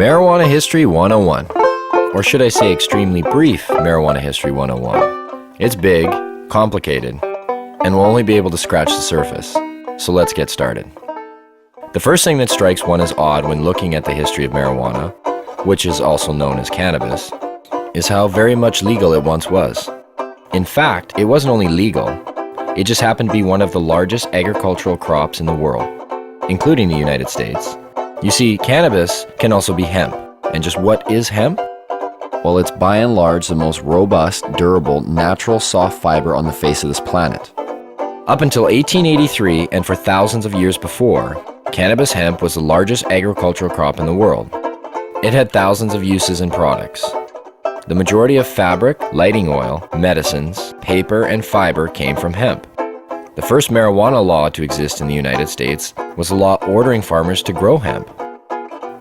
Marijuana History 101. Or should I say extremely brief Marijuana History 101. It's big, complicated, and we'll only be able to scratch the surface. So let's get started. The first thing that strikes one as odd when looking at the history of marijuana, which is also known as cannabis, is how very much legal it once was. In fact, it wasn't only legal, it just happened to be one of the largest agricultural crops in the world, including the United States. You see, cannabis can also be hemp. And just what is hemp? Well, it's by and large the most robust, durable, natural soft fiber on the face of this planet. Up until 1883, and for thousands of years before, cannabis hemp was the largest agricultural crop in the world. It had thousands of uses and products. The majority of fabric, lighting oil, medicines, paper, and fiber came from hemp. The first marijuana law to exist in the United States was a law ordering farmers to grow hemp.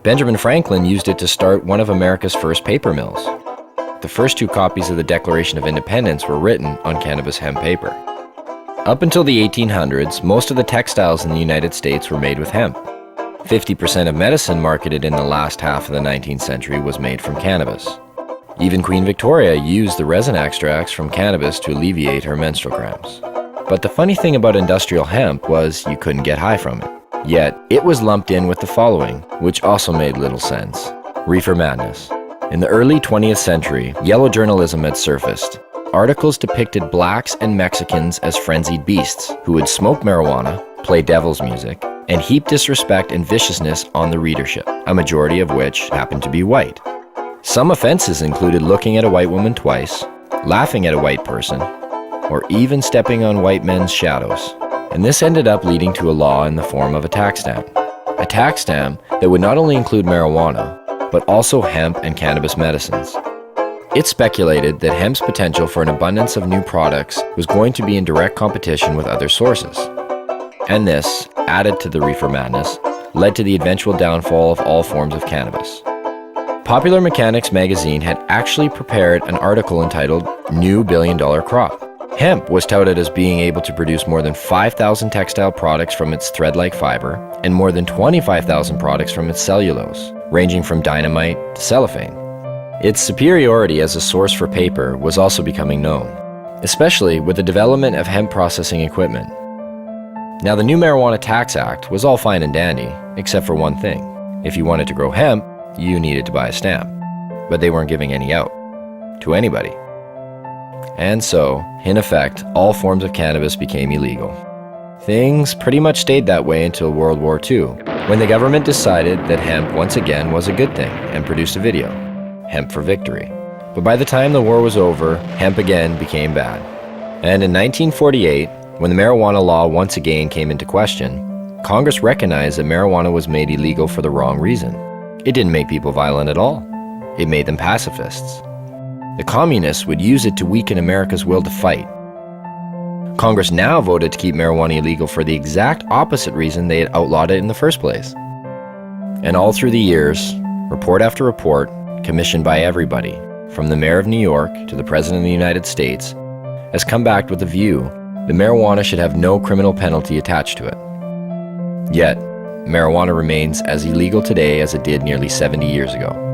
Benjamin Franklin used it to start one of America's first paper mills. The first two copies of the Declaration of Independence were written on cannabis hemp paper. Up until the 1800s, most of the textiles in the United States were made with hemp. 50% of medicine marketed in the last half of the 19th century was made from cannabis. Even Queen Victoria used the resin extracts from cannabis to alleviate her menstrual cramps. But the funny thing about industrial hemp was you couldn't get high from it. Yet, it was lumped in with the following, which also made little sense. Reefer madness. In the early 20th century, yellow journalism had surfaced. Articles depicted blacks and Mexicans as frenzied beasts who would smoke marijuana, play devil's music, and heap disrespect and viciousness on the readership, a majority of which happened to be white. Some offenses included looking at a white woman twice, laughing at a white person, or even stepping on white men's shadows. And this ended up leading to a law in the form of a tax stamp. A tax stamp that would not only include marijuana, but also hemp and cannabis medicines. It's speculated that hemp's potential for an abundance of new products was going to be in direct competition with other sources. And this, added to the reefer madness, led to the eventual downfall of all forms of cannabis. Popular Mechanics magazine had actually prepared an article entitled New Billion-Dollar Crop. Hemp was touted as being able to produce more than 5,000 textile products from its thread-like fiber and more than 25,000 products from its cellulose, ranging from dynamite to cellophane. Its superiority as a source for paper was also becoming known, especially with the development of hemp processing equipment. Now, the new Marijuana Tax Act was all fine and dandy, except for one thing. If you wanted to grow hemp, you needed to buy a stamp, but they weren't giving any out to anybody. And so, in effect, all forms of cannabis became illegal. Things pretty much stayed that way until World War II, when the government decided that hemp once again was a good thing and produced a video, Hemp for Victory. But by the time the war was over, hemp again became bad. And in 1948, when the marijuana law once again came into question, Congress recognized that marijuana was made illegal for the wrong reason. It didn't make people violent at all. It made them pacifists. The communists would use it to weaken America's will to fight. Congress now voted to keep marijuana illegal for the exact opposite reason they had outlawed it in the first place. And all through the years, report after report, commissioned by everybody, from the mayor of New York to the president of the United States, has come back with the view that marijuana should have no criminal penalty attached to it. Yet, marijuana remains as illegal today as it did nearly 70 years ago.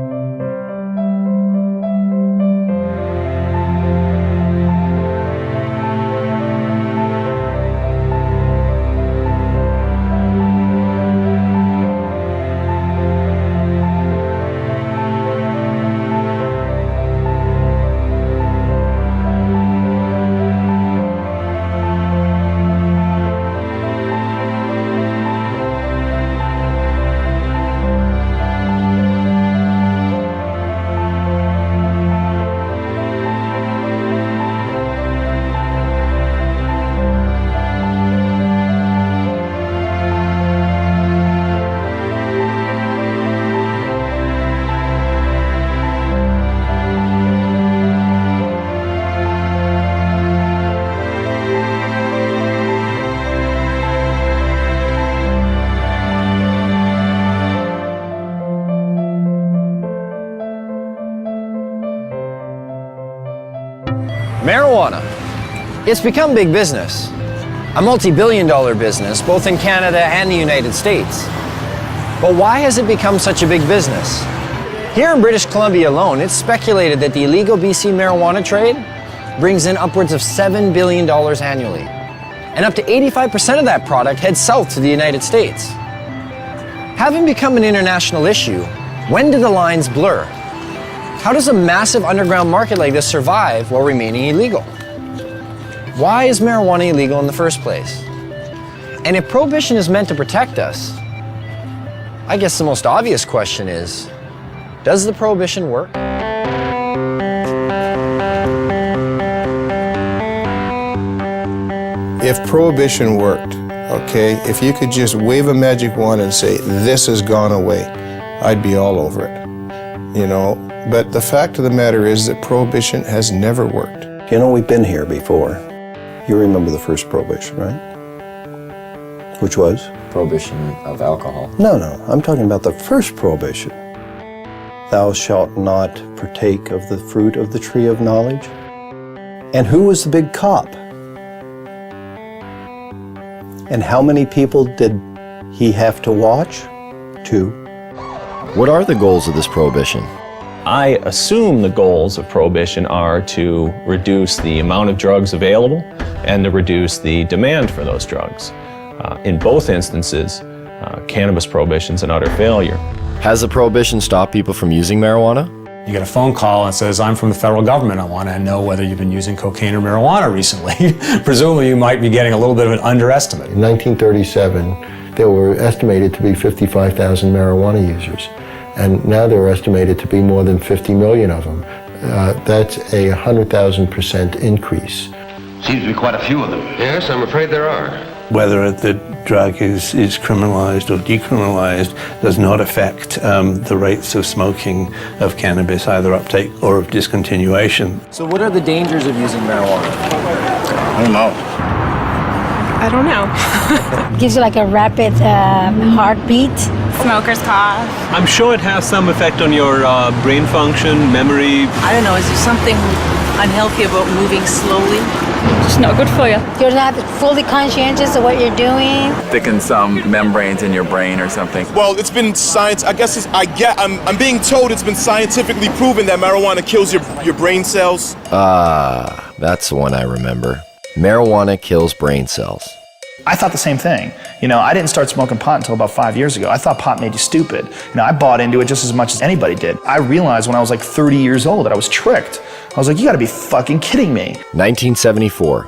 Marijuana. It's become big business. A multi-billion-dollar business, both in Canada and the United States. But why has it become such a big business? Here in British Columbia alone, it's speculated that the illegal BC marijuana trade brings in upwards of $7 billion annually. And up to 85% of that product heads south to the United States. Having become an international issue, when do the lines blur? How does a massive underground market like this survive while remaining illegal? Why is marijuana illegal in the first place? And if prohibition is meant to protect us, I guess the most obvious question is, does the prohibition work? If prohibition worked, okay, if you could just wave a magic wand and say, this has gone away, I'd be all over it, you know. But the fact of the matter is that prohibition has never worked. You know, we've been here before. You remember the first prohibition, right? Which was? Prohibition of alcohol. No, I'm talking about the first prohibition. Thou shalt not partake of the fruit of the tree of knowledge. And who was the big cop? And how many people did he have to watch? 2. What are the goals of this prohibition? I assume the goals of prohibition are to reduce the amount of drugs available and to reduce the demand for those drugs. In both instances, cannabis prohibition's an utter failure. Has the prohibition stopped people from using marijuana? You get a phone call and says, I'm from the federal government. I want to know whether you've been using cocaine or marijuana recently. Presumably you might be getting a little bit of an underestimate. In 1937, there were estimated to be 55,000 marijuana users. And now there are estimated to be more than 50 million of them. That's a 100,000% increase. Seems to be quite a few of them. Yes, I'm afraid there are. Whether the drug is criminalized or decriminalized does not affect the rates of smoking of cannabis, either uptake or of discontinuation. So what are the dangers of using marijuana? I don't know. I don't know. Gives you like a rapid heartbeat. Smoker's cough. I'm sure it has some effect on your brain function, memory. I don't know, is there something unhealthy about moving slowly? It's not good for you. You're not fully conscientious of what you're doing. Thicken some membranes in your brain or something. Well, it's been science. I guess I'm being told it's been scientifically proven that marijuana kills your brain cells. That's the one I remember. Marijuana kills brain cells. I thought the same thing. You know, I didn't start smoking pot until about 5 years ago. I thought pot made you stupid. You know, I bought into it just as much as anybody did. I realized when I was like 30 years old that I was tricked. I was like, you gotta be fucking kidding me. 1974,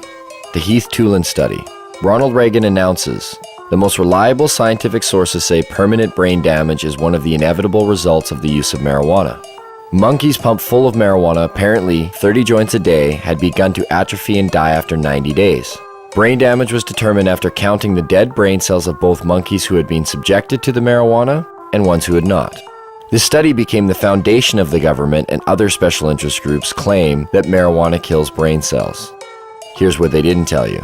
the Heath-Tulin study. Ronald Reagan announces, the most reliable scientific sources say permanent brain damage is one of the inevitable results of the use of marijuana. Monkeys pumped full of marijuana, apparently 30 joints a day, had begun to atrophy and die after 90 days. Brain damage was determined after counting the dead brain cells of both monkeys who had been subjected to the marijuana and ones who had not. This study became the foundation of the government, and other special interest groups claim that marijuana kills brain cells. Here's what they didn't tell you.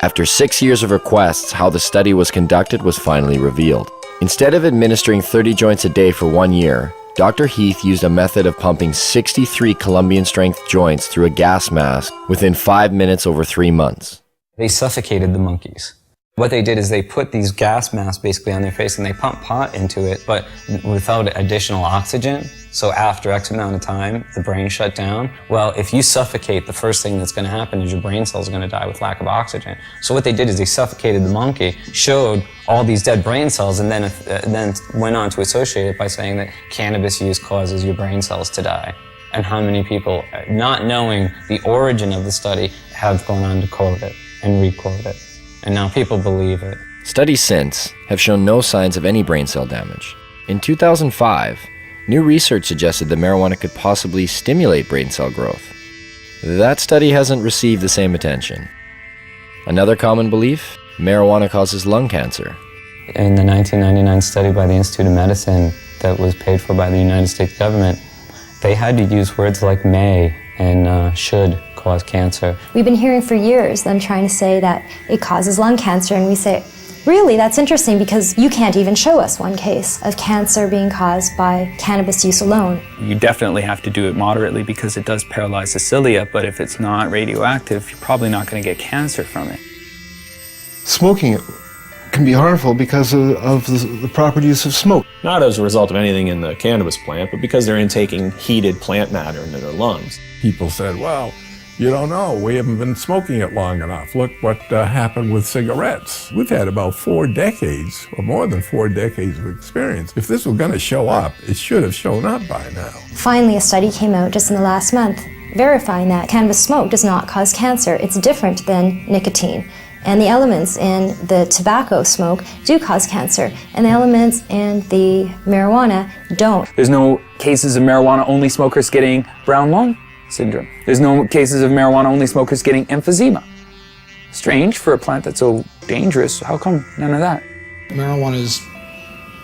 After 6 years of requests, how the study was conducted was finally revealed. Instead of administering 30 joints a day for 1 year, Dr. Heath used a method of pumping 63 Colombian-strength joints through a gas mask within 5 minutes over 3 months. They suffocated the monkeys. What they did is they put these gas masks basically on their face and they pumped pot into it, but without additional oxygen. So after X amount of time, the brain shut down. Well, if you suffocate, the first thing that's going to happen is your brain cells are going to die with lack of oxygen. So what they did is they suffocated the monkey, showed all these dead brain cells, and then went on to associate it by saying that cannabis use causes your brain cells to die. And how many people, not knowing the origin of the study, have gone on to quote it and re-quote it. And now people believe it. Studies since have shown no signs of any brain cell damage. In 2005, new research suggested that marijuana could possibly stimulate brain cell growth. That study hasn't received the same attention. Another common belief, marijuana causes lung cancer. In the 1999 study by the Institute of Medicine that was paid for by the United States government, they had to use words like may and should cause cancer. We've been hearing for years them trying to say that it causes lung cancer, and we say, really, that's interesting because you can't even show us one case of cancer being caused by cannabis use alone. You definitely have to do it moderately because it does paralyze the cilia, but if it's not radioactive, you're probably not going to get cancer from it. Smoking can be harmful because of the proper use of smoke. Not as a result of anything in the cannabis plant, but because they're intaking heated plant matter into their lungs. People said, well, you don't know, we haven't been smoking it long enough. Look what happened with cigarettes. We've had about 4 decades, or more than 4 decades of experience. If this was going to show up, it should have shown up by now. Finally, a study came out just in the last month verifying that cannabis smoke does not cause cancer. It's different than nicotine. And the elements in the tobacco smoke do cause cancer, and the elements in the marijuana don't. There's no cases of marijuana-only smokers getting brown lung syndrome. There's no cases of marijuana-only smokers getting emphysema. Strange for a plant that's so dangerous. How come none of that? Marijuana is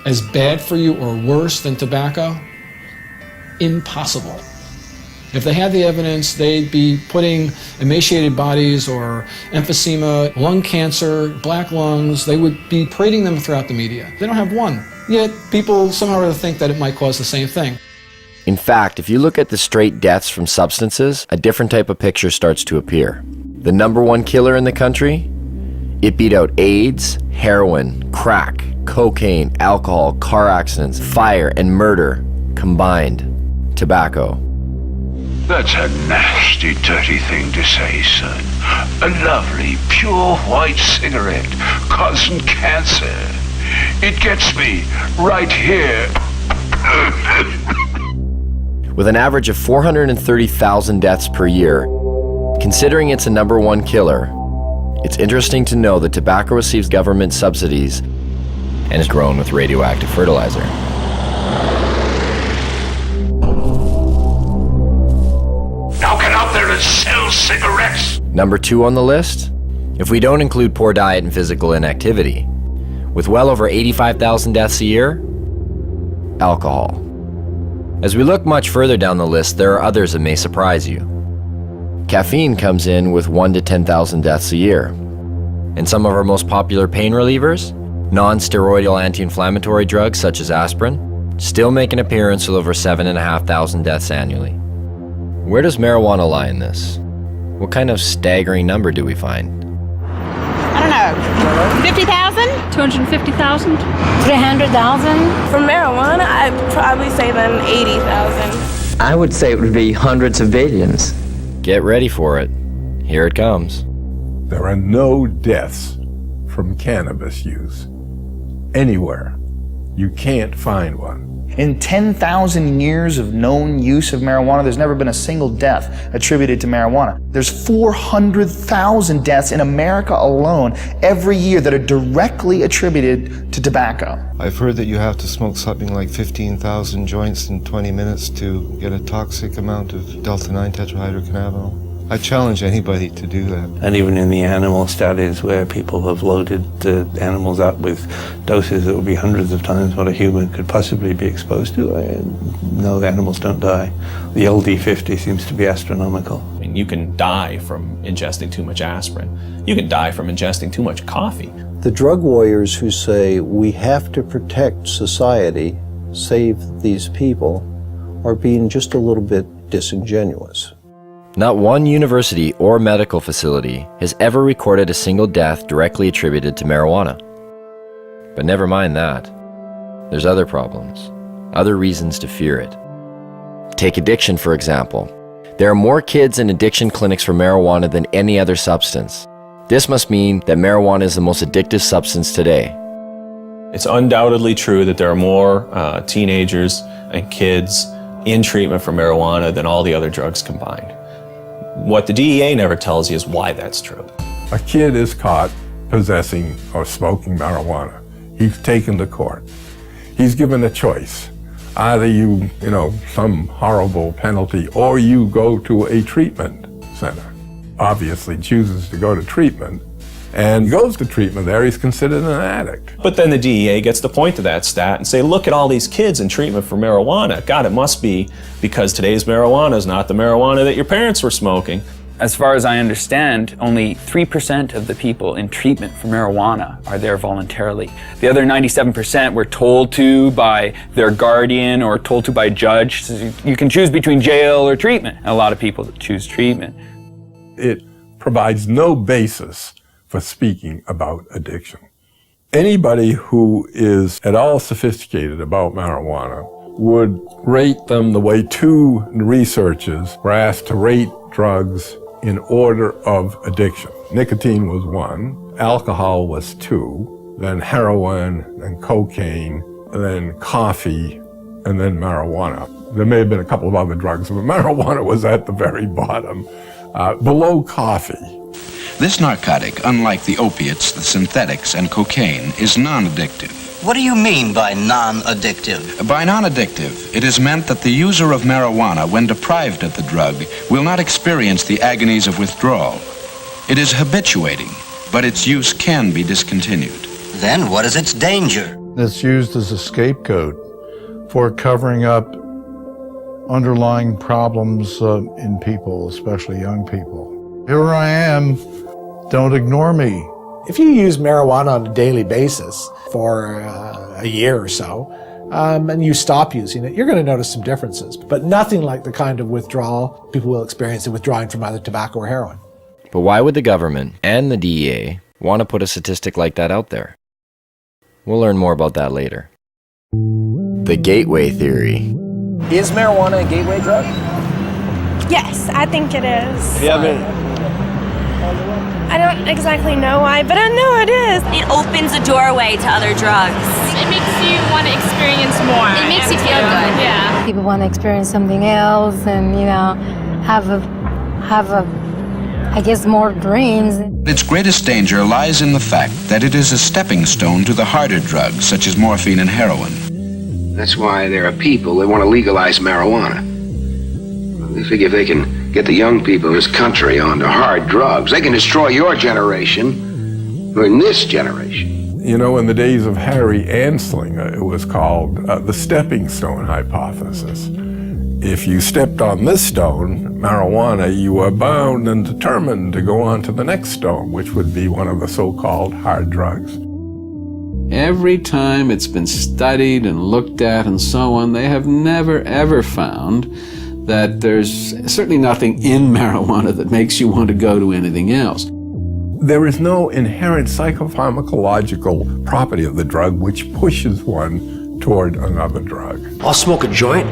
as bad for you or worse than tobacco? Impossible. If they had the evidence, they'd be putting emaciated bodies or emphysema, lung cancer, black lungs, they would be parading them throughout the media. They don't have one. Yet people somehow or other think that it might cause the same thing. In fact, if you look at the straight deaths from substances, a different type of picture starts to appear. The #1 killer in the country? It beat out AIDS, heroin, crack, cocaine, alcohol, car accidents, fire, and murder combined. Tobacco. That's a nasty, dirty thing to say, son. A lovely, pure white cigarette causing cancer. It gets me right here. With an average of 430,000 deaths per year, considering it's a #1 killer, it's interesting to know that tobacco receives government subsidies and is grown with radioactive fertilizer. Now get out there and sell cigarettes! #2 on the list? If we don't include poor diet and physical inactivity, with well over 85,000 deaths a year, alcohol. As we look much further down the list, there are others that may surprise you. Caffeine comes in with 1 to 10,000 deaths a year. And some of our most popular pain relievers, non-steroidal anti-inflammatory drugs such as aspirin, still make an appearance with over 7,500 deaths annually. Where does marijuana lie in this? What kind of staggering number do we find? I don't know. 50,000? 250,000? 300,000? For marijuana, I'd probably say then 80,000. I would say it would be hundreds of billions. Get ready for it. Here it comes. There are no deaths from cannabis use anywhere. You can't find one. In 10,000 years of known use of marijuana, there's never been a single death attributed to marijuana. There's 400,000 deaths in America alone every year that are directly attributed to tobacco. I've heard that you have to smoke something like 15,000 joints in 20 minutes to get a toxic amount of delta-9 tetrahydrocannabinol. I challenge anybody to do that. And even in the animal studies where people have loaded the animals up with doses that would be hundreds of times what a human could possibly be exposed to, no, the animals don't die. The LD50 seems to be astronomical. I mean, you can die from ingesting too much aspirin. You can die from ingesting too much coffee. The drug warriors who say we have to protect society, save these people, are being just a little bit disingenuous. Not one university or medical facility has ever recorded a single death directly attributed to marijuana. But never mind that. There's other problems, other reasons to fear it. Take addiction, for example. There are more kids in addiction clinics for marijuana than any other substance. This must mean that marijuana is the most addictive substance today. It's undoubtedly true that there are more teenagers and kids in treatment for marijuana than all the other drugs combined. What the DEA never tells you is why that's true. A kid is caught possessing or smoking marijuana. He's taken to court. He's given a choice. Either you some horrible penalty, or you go to a treatment center. Obviously chooses to go to treatment, and goes to treatment there, he's considered an addict. But then the DEA gets to point to that stat and say, look at all these kids in treatment for marijuana. God, it must be because today's marijuana is not the marijuana that your parents were smoking. As far as I understand, only 3% of the people in treatment for marijuana are there voluntarily. The other 97% were told to by their guardian or told to by a judge. So you can choose between jail or treatment. And a lot of people choose treatment. It provides no basis for speaking about addiction. Anybody who is at all sophisticated about marijuana would rate them the way two researchers were asked to rate drugs in order of addiction. Nicotine was 1, alcohol was 2, then heroin, then cocaine, then coffee, and then marijuana. There may have been a couple of other drugs, but marijuana was at the very bottom, below coffee. This narcotic, unlike the opiates, the synthetics, and cocaine, is non-addictive. What do you mean by non-addictive? By non-addictive, it is meant that the user of marijuana, when deprived of the drug, will not experience the agonies of withdrawal. It is habituating, but its use can be discontinued. Then what is its danger? It's used as a scapegoat for covering up underlying problems in people, especially young people. Here I am, don't ignore me. If you use marijuana on a daily basis for a year or so, and you stop using it, you're going to notice some differences, but nothing like the kind of withdrawal people will experience in withdrawing from either tobacco or heroin. But why would the government and the DEA want to put a statistic like that out there? We'll learn more about that later. The gateway theory. Is marijuana a gateway drug? Yes, I think it is. Yeah, I don't exactly know why, but I know it is. It opens a doorway to other drugs. It makes you want to experience more. It makes you feel good. Yeah. People want to experience something else and, have I guess, more dreams. Its greatest danger lies in the fact that it is a stepping stone to the harder drugs, such as morphine and heroin. That's why there are people that want to legalize marijuana. They figure if they can get the young people of this country onto hard drugs, they can destroy your generation, or in this generation. You know, in the days of Harry Anslinger, it was called the stepping stone hypothesis. If you stepped on this stone, marijuana, you were bound and determined to go on to the next stone, which would be one of the so-called hard drugs. Every time it's been studied and looked at and so on, they have never ever found that there's certainly nothing in marijuana that makes you want to go to anything else. There is no inherent psychopharmacological property of the drug which pushes one toward another drug. I'll smoke a joint.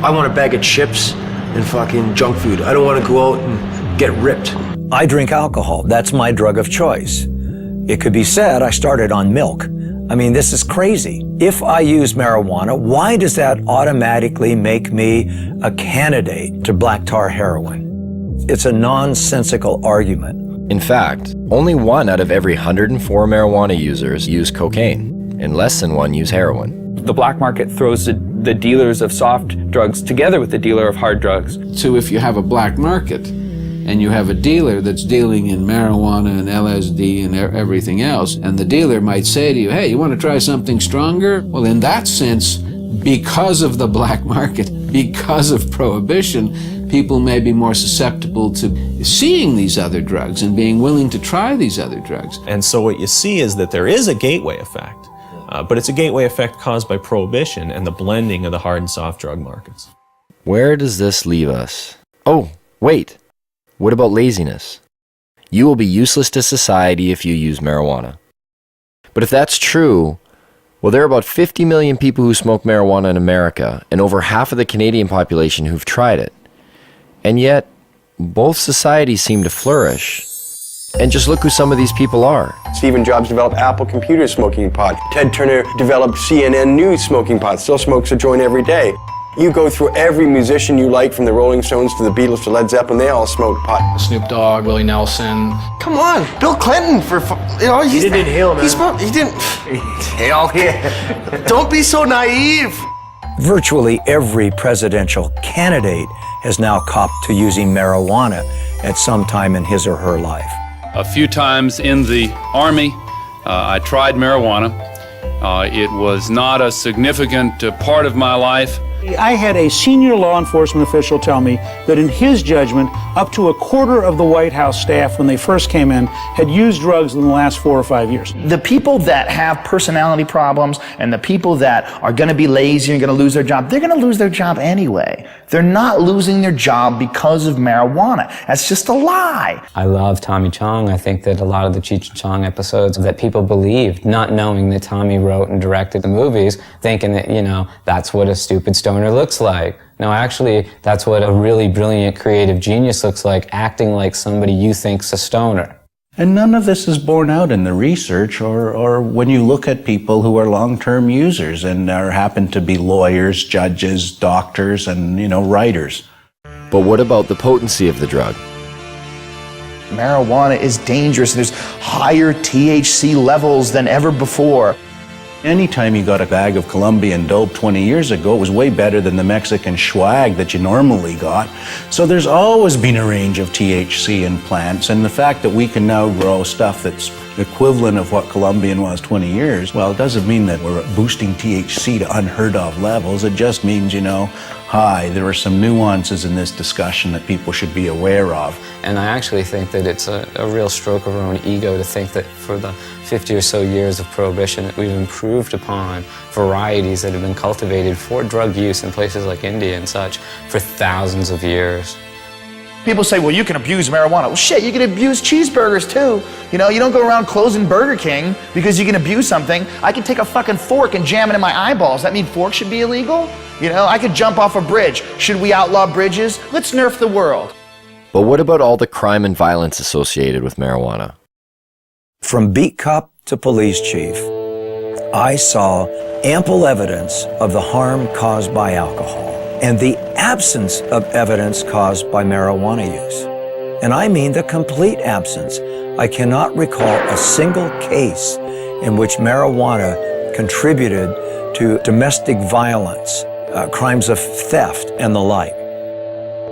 I want a bag of chips and fucking junk food. I don't want to go out and get ripped. I drink alcohol. That's my drug of choice. It could be said I started on milk. I mean, this is crazy. If I use marijuana, why does that automatically make me a candidate to black tar heroin? It's a nonsensical argument. In fact, only 1 out of every 104 marijuana users use cocaine, and less than 1 use heroin. The black market throws the dealers of soft drugs together with the dealer of hard drugs. So if you have a black market, and you have a dealer that's dealing in marijuana and LSD and everything else, and the dealer might say to you, hey, you want to try something stronger? Well, in that sense, because of the black market, because of prohibition, people may be more susceptible to seeing these other drugs and being willing to try these other drugs. And so what you see is that there is a gateway effect, but it's a gateway effect caused by prohibition and the blending of the hard and soft drug markets. Where does this leave us? Oh, wait. What about laziness? You will be useless to society if you use marijuana. But if that's true, well, there are about 50 million people who smoke marijuana in America, and over half of the Canadian population who've tried it. And yet, both societies seem to flourish. And just look who some of these people are. Stephen Jobs developed Apple Computer smoking pot. Ted Turner developed CNN News smoking pot. Still smokes a joint every day. You go through every musician you like, from the Rolling Stones to the Beatles to Led Zeppelin, they all smoke pot. Snoop Dogg, Willie Nelson. Come on, Bill Clinton he didn't inhale, man. He didn't inhale. Yeah. Don't be so naive. Virtually every presidential candidate has now copped to using marijuana at some time in his or her life. A few times in the Army, I tried marijuana. It was not a significant part of my life. I had a senior law enforcement official tell me that in his judgment, up to a quarter of the White House staff when they first came in had used drugs in the last 4 or 5 years. The people that have personality problems and the people that are going to be lazy and going to lose their job, they're going to lose their job anyway. They're not losing their job because of marijuana. That's just a lie. I love Tommy Chong. I think that a lot of the Cheech and Chong episodes that people believed, not knowing that Tommy wrote and directed the movies, thinking that, you know, that's what a stupid stoner looks like. No, actually, that's what a really brilliant creative genius looks like, acting like somebody you think's a stoner. And none of this is borne out in the research or when you look at people who are long-term users and happen to be lawyers, judges, doctors, and, you know, writers. But what about the potency of the drug? Marijuana is dangerous. There's higher THC levels than ever before. Anytime you got a bag of Colombian dope 20 years ago, it was way better than the Mexican swag that you normally got. So there's always been a range of THC in plants, and the fact that we can now grow stuff that's equivalent of what Colombian was 20 years, well, it doesn't mean that we're boosting THC to unheard of levels. It just means, you know, hi, there are some nuances in this discussion that people should be aware of. And I actually think that it's a real stroke of our own ego to think that for the 50 or so years of Prohibition that we've improved upon varieties that have been cultivated for drug use in places like India and such for thousands of years. People say, well, you can abuse marijuana. Well, shit, you can abuse cheeseburgers too. You know, you don't go around closing Burger King because you can abuse something. I can take a fucking fork and jam it in my eyeballs. That mean forks should be illegal? You know, I could jump off a bridge. Should we outlaw bridges? Let's nerf the world. But what about all the crime and violence associated with marijuana? From beat cop to police chief, I saw ample evidence of the harm caused by alcohol and the absence of evidence caused by marijuana use. And I mean the complete absence. I cannot recall a single case in which marijuana contributed to domestic violence, crimes of theft, and the like.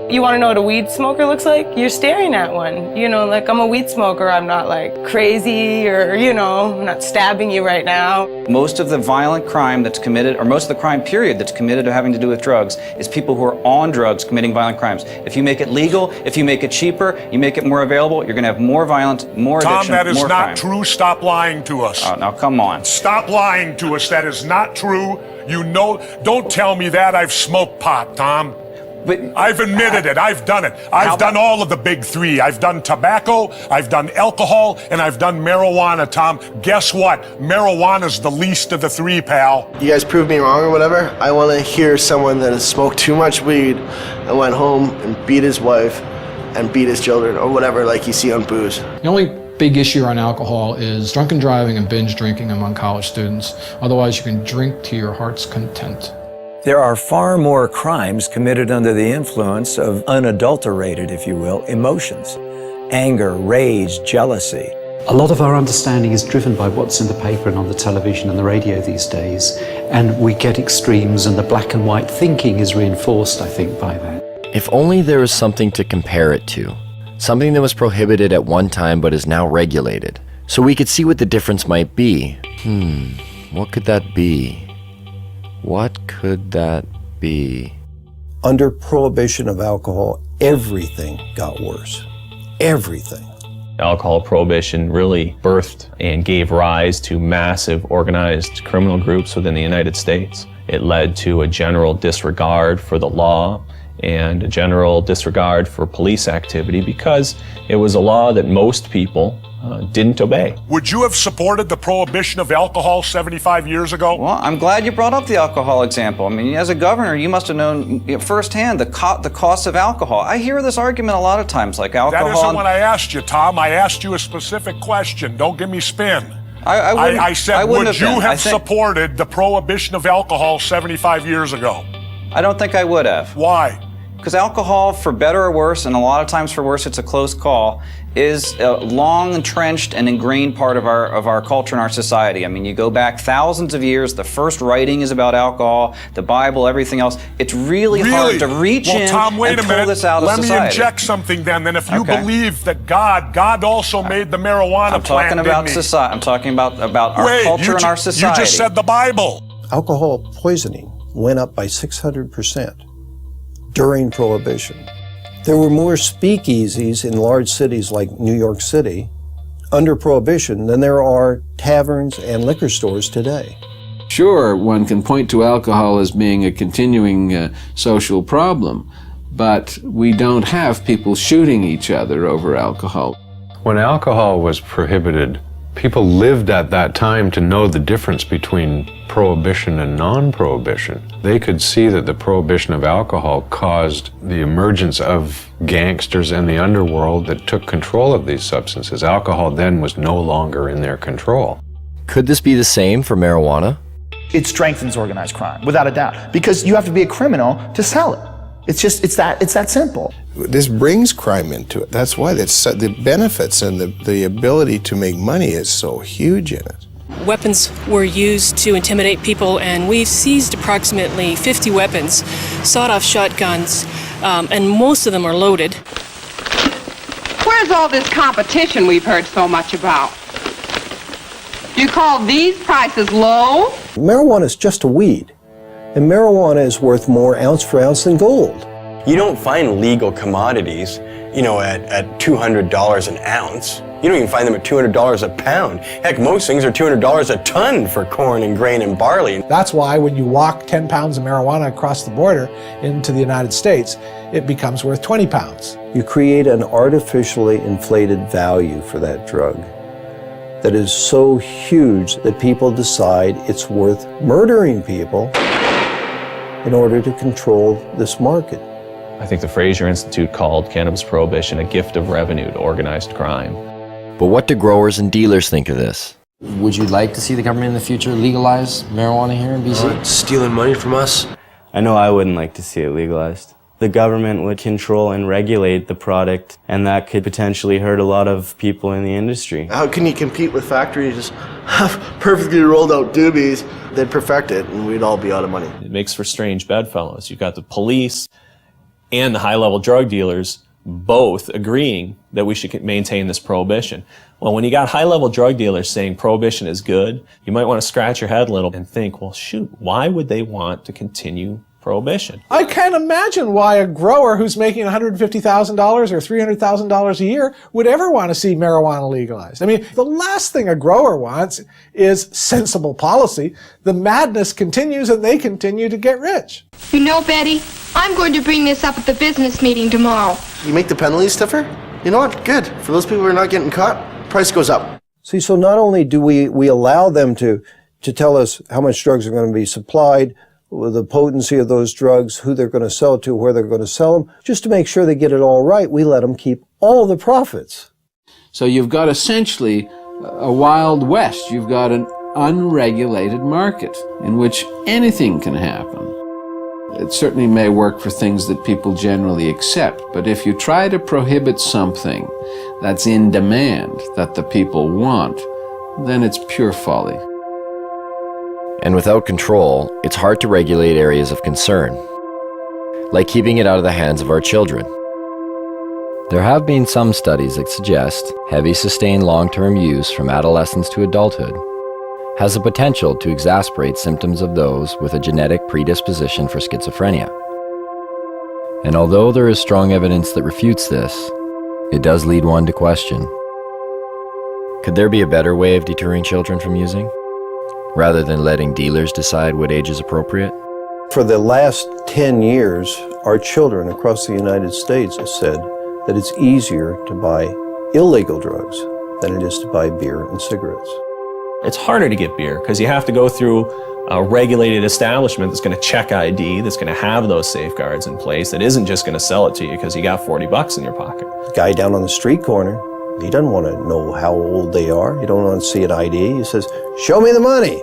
You want to know what a weed smoker looks like? You're staring at one. You know, like, I'm a weed smoker. I'm not like crazy or, you know, I'm not stabbing you right now. Most of the violent crime that's committed, or most of the crime period that's committed or having to do with drugs, is people who are on drugs committing violent crimes. If you make it legal, if you make it cheaper, you make it more available, you're going to have more violence, more addiction, Tom, that is more not crime. true. Stop lying to us. Oh, now come on. Stop lying to us. That is not true. You know, don't tell me that. I've smoked pot, Tom. But I've admitted it. I've done it. I've done all of the big three. I've done tobacco, I've done alcohol, and I've done marijuana, Tom. Guess what? Marijuana's the least of the three, pal. You guys prove me wrong or whatever. I want to hear someone that has smoked too much weed and went home and beat his wife and beat his children or whatever, like you see on booze. The only big issue on alcohol is drunken driving and binge drinking among college students. Otherwise, you can drink to your heart's content. There are far more crimes committed under the influence of unadulterated, if you will, emotions. Anger, rage, jealousy. A lot of our understanding is driven by what's in the paper and on the television and the radio these days, and we get extremes, and the black and white thinking is reinforced, I think, by that. If only there was something to compare it to. Something that was prohibited at one time but is now regulated. So we could see what the difference might be. What could that be? What could that be? Under prohibition of alcohol, everything got worse. Everything. Alcohol prohibition really birthed and gave rise to massive organized criminal groups within the United States. It led to a general disregard for the law and a general disregard for police activity because it was a law that most people didn't obey. Would you have supported the prohibition of alcohol 75 years ago? Well, I'm glad you brought up the alcohol example. I mean, as a governor, you must have known firsthand the cost of alcohol. I hear this argument a lot of times, like alcohol. That isn't what I asked you, Tom. I asked you a specific question. Don't give me spin. I said, would you have supported the prohibition of alcohol 75 years ago? I don't think I would have. Why? Because alcohol, for better or worse, and a lot of times for worse, it's a close call, is a long entrenched and ingrained part of our culture and our society. I mean, you go back thousands of years, the first writing is about alcohol, the Bible, everything else. It's really hard to reach in Tom, wait and a pull minute. this out of society. Let me inject something then if you believe that God also made the marijuana I'm talking about society. I'm talking about our culture and our society. You just said the Bible. Alcohol poisoning went up by 600% during Prohibition. There were more speakeasies in large cities like New York City under Prohibition than there are taverns and liquor stores today. Sure, one can point to alcohol as being a continuing social problem, but we don't have people shooting each other over alcohol. When alcohol was prohibited, people lived at that time to know the difference between prohibition and non-prohibition. They could see that the prohibition of alcohol caused the emergence of gangsters in the underworld that took control of these substances. Alcohol then was no longer in their control. Could this be the same for marijuana? It strengthens organized crime, without a doubt, because you have to be a criminal to sell it. It's that simple. This brings crime into it. That's why the benefits and the ability to make money is so huge in it. Weapons were used to intimidate people, and we've seized approximately 50 weapons, sawed-off shotguns, and most of them are loaded. Where's all this competition we've heard so much about? Do you call these prices low? Marijuana is just a weed, and marijuana is worth more ounce for ounce than gold. You don't find legal commodities, at $200 an ounce. You don't even find them at $200 a pound. Heck, most things are $200 a ton for corn and grain and barley. That's why when you walk 10 pounds of marijuana across the border into the United States, it becomes worth 20 pounds. You create an artificially inflated value for that drug that is so huge that people decide it's worth murdering people in order to control this market. I think the Fraser Institute called cannabis prohibition a gift of revenue to organized crime. But what do growers and dealers think of this? Would you like to see the government in the future legalize marijuana here in BC? Stealing money from us? I know I wouldn't like to see it legalized. The government would control and regulate the product, and that could potentially hurt a lot of people in the industry. How can you compete with factories just have perfectly rolled out doobies? They'd perfect it, and we'd all be out of money. It makes for strange bedfellows. You've got the police and the high-level drug dealers both agreeing that we should maintain this prohibition. Well, when you got high-level drug dealers saying prohibition is good, you might want to scratch your head a little and think, well, shoot, why would they want to continue prohibition? I can't imagine why a grower who's making $150,000 or $300,000 a year would ever want to see marijuana legalized. I mean, the last thing a grower wants is sensible policy. The madness continues and they continue to get rich. You know, Betty, I'm going to bring this up at the business meeting tomorrow. You make the penalties stiffer? You know what? Good. For those people who are not getting caught, price goes up. See, so not only do we allow them to tell us how much drugs are going to be supplied, the potency of those drugs, who they're going to sell to, where they're going to sell them, just to make sure they get it all right, we let them keep all the profits. So you've got essentially a Wild West. You've got an unregulated market in which anything can happen. It certainly may work for things that people generally accept, but if you try to prohibit something that's in demand, that the people want, then it's pure folly. And without control, it's hard to regulate areas of concern, like keeping it out of the hands of our children. There have been some studies that suggest heavy sustained long-term use from adolescence to adulthood has the potential to exacerbate symptoms of those with a genetic predisposition for schizophrenia. And although there is strong evidence that refutes this, it does lead one to question, could there be a better way of deterring children from using, rather than letting dealers decide what age is appropriate? For the last 10 years, our children across the United States have said that it's easier to buy illegal drugs than it is to buy beer and cigarettes. It's harder to get beer because you have to go through a regulated establishment that's going to check ID, that's going to have those safeguards in place, that isn't just going to sell it to you because you got 40 bucks in your pocket. Guy down on the street corner, he doesn't want to know how old they are. He don't want to see an ID. He says, show me the money.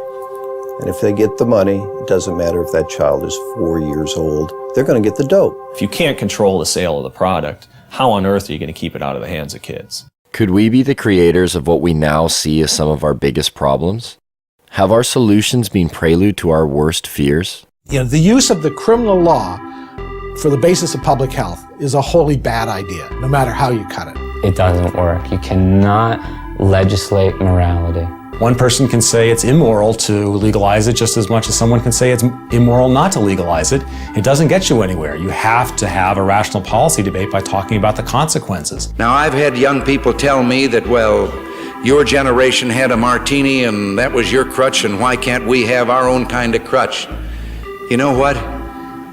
And if they get the money, it doesn't matter if that child is 4 years old, they're going to get the dope. If you can't control the sale of the product, how on earth are you going to keep it out of the hands of kids? Could we be the creators of what we now see as some of our biggest problems? Have our solutions been prelude to our worst fears? The use of the criminal law for the basis of public health is a wholly bad idea, no matter how you cut it. It doesn't work. You cannot legislate morality. One person can say it's immoral to legalize it just as much as someone can say it's immoral not to legalize it. It doesn't get you anywhere. You have to have a rational policy debate by talking about the consequences. Now, I've had young people tell me that, well, your generation had a martini and that was your crutch, and why can't we have our own kind of crutch? You know what?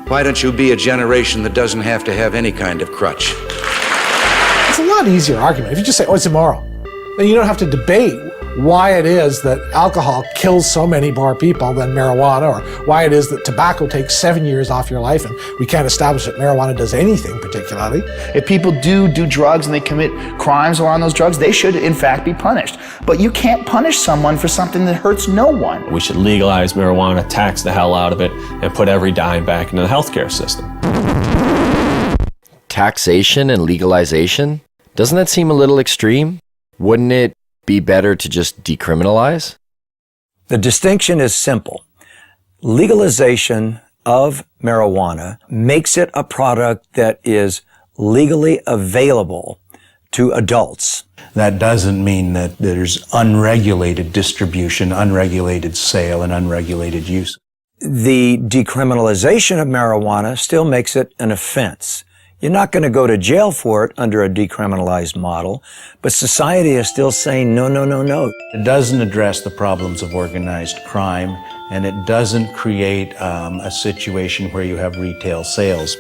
Why don't you be a generation that doesn't have to have any kind of crutch? It's a lot easier argument. If you just say, oh, it's immoral, then you don't have to debate why it is that alcohol kills so many more people than marijuana, or why it is that tobacco takes 7 years off your life and we can't establish that marijuana does anything particularly. If people do drugs and they commit crimes around those drugs, they should in fact be punished. But you can't punish someone for something that hurts no one. We should legalize marijuana, tax the hell out of it, and put every dime back into the healthcare system. Taxation and legalization? Doesn't that seem a little extreme? Wouldn't it be better to just decriminalize? The distinction is simple. Legalization of marijuana makes it a product that is legally available to adults. That doesn't mean that there's unregulated distribution, unregulated sale, and unregulated use. The decriminalization of marijuana still makes it an offense. You're not going to go to jail for it under a decriminalized model, but society is still saying no, no, no, no. It doesn't address the problems of organized crime, and it doesn't create a situation where you have retail sales.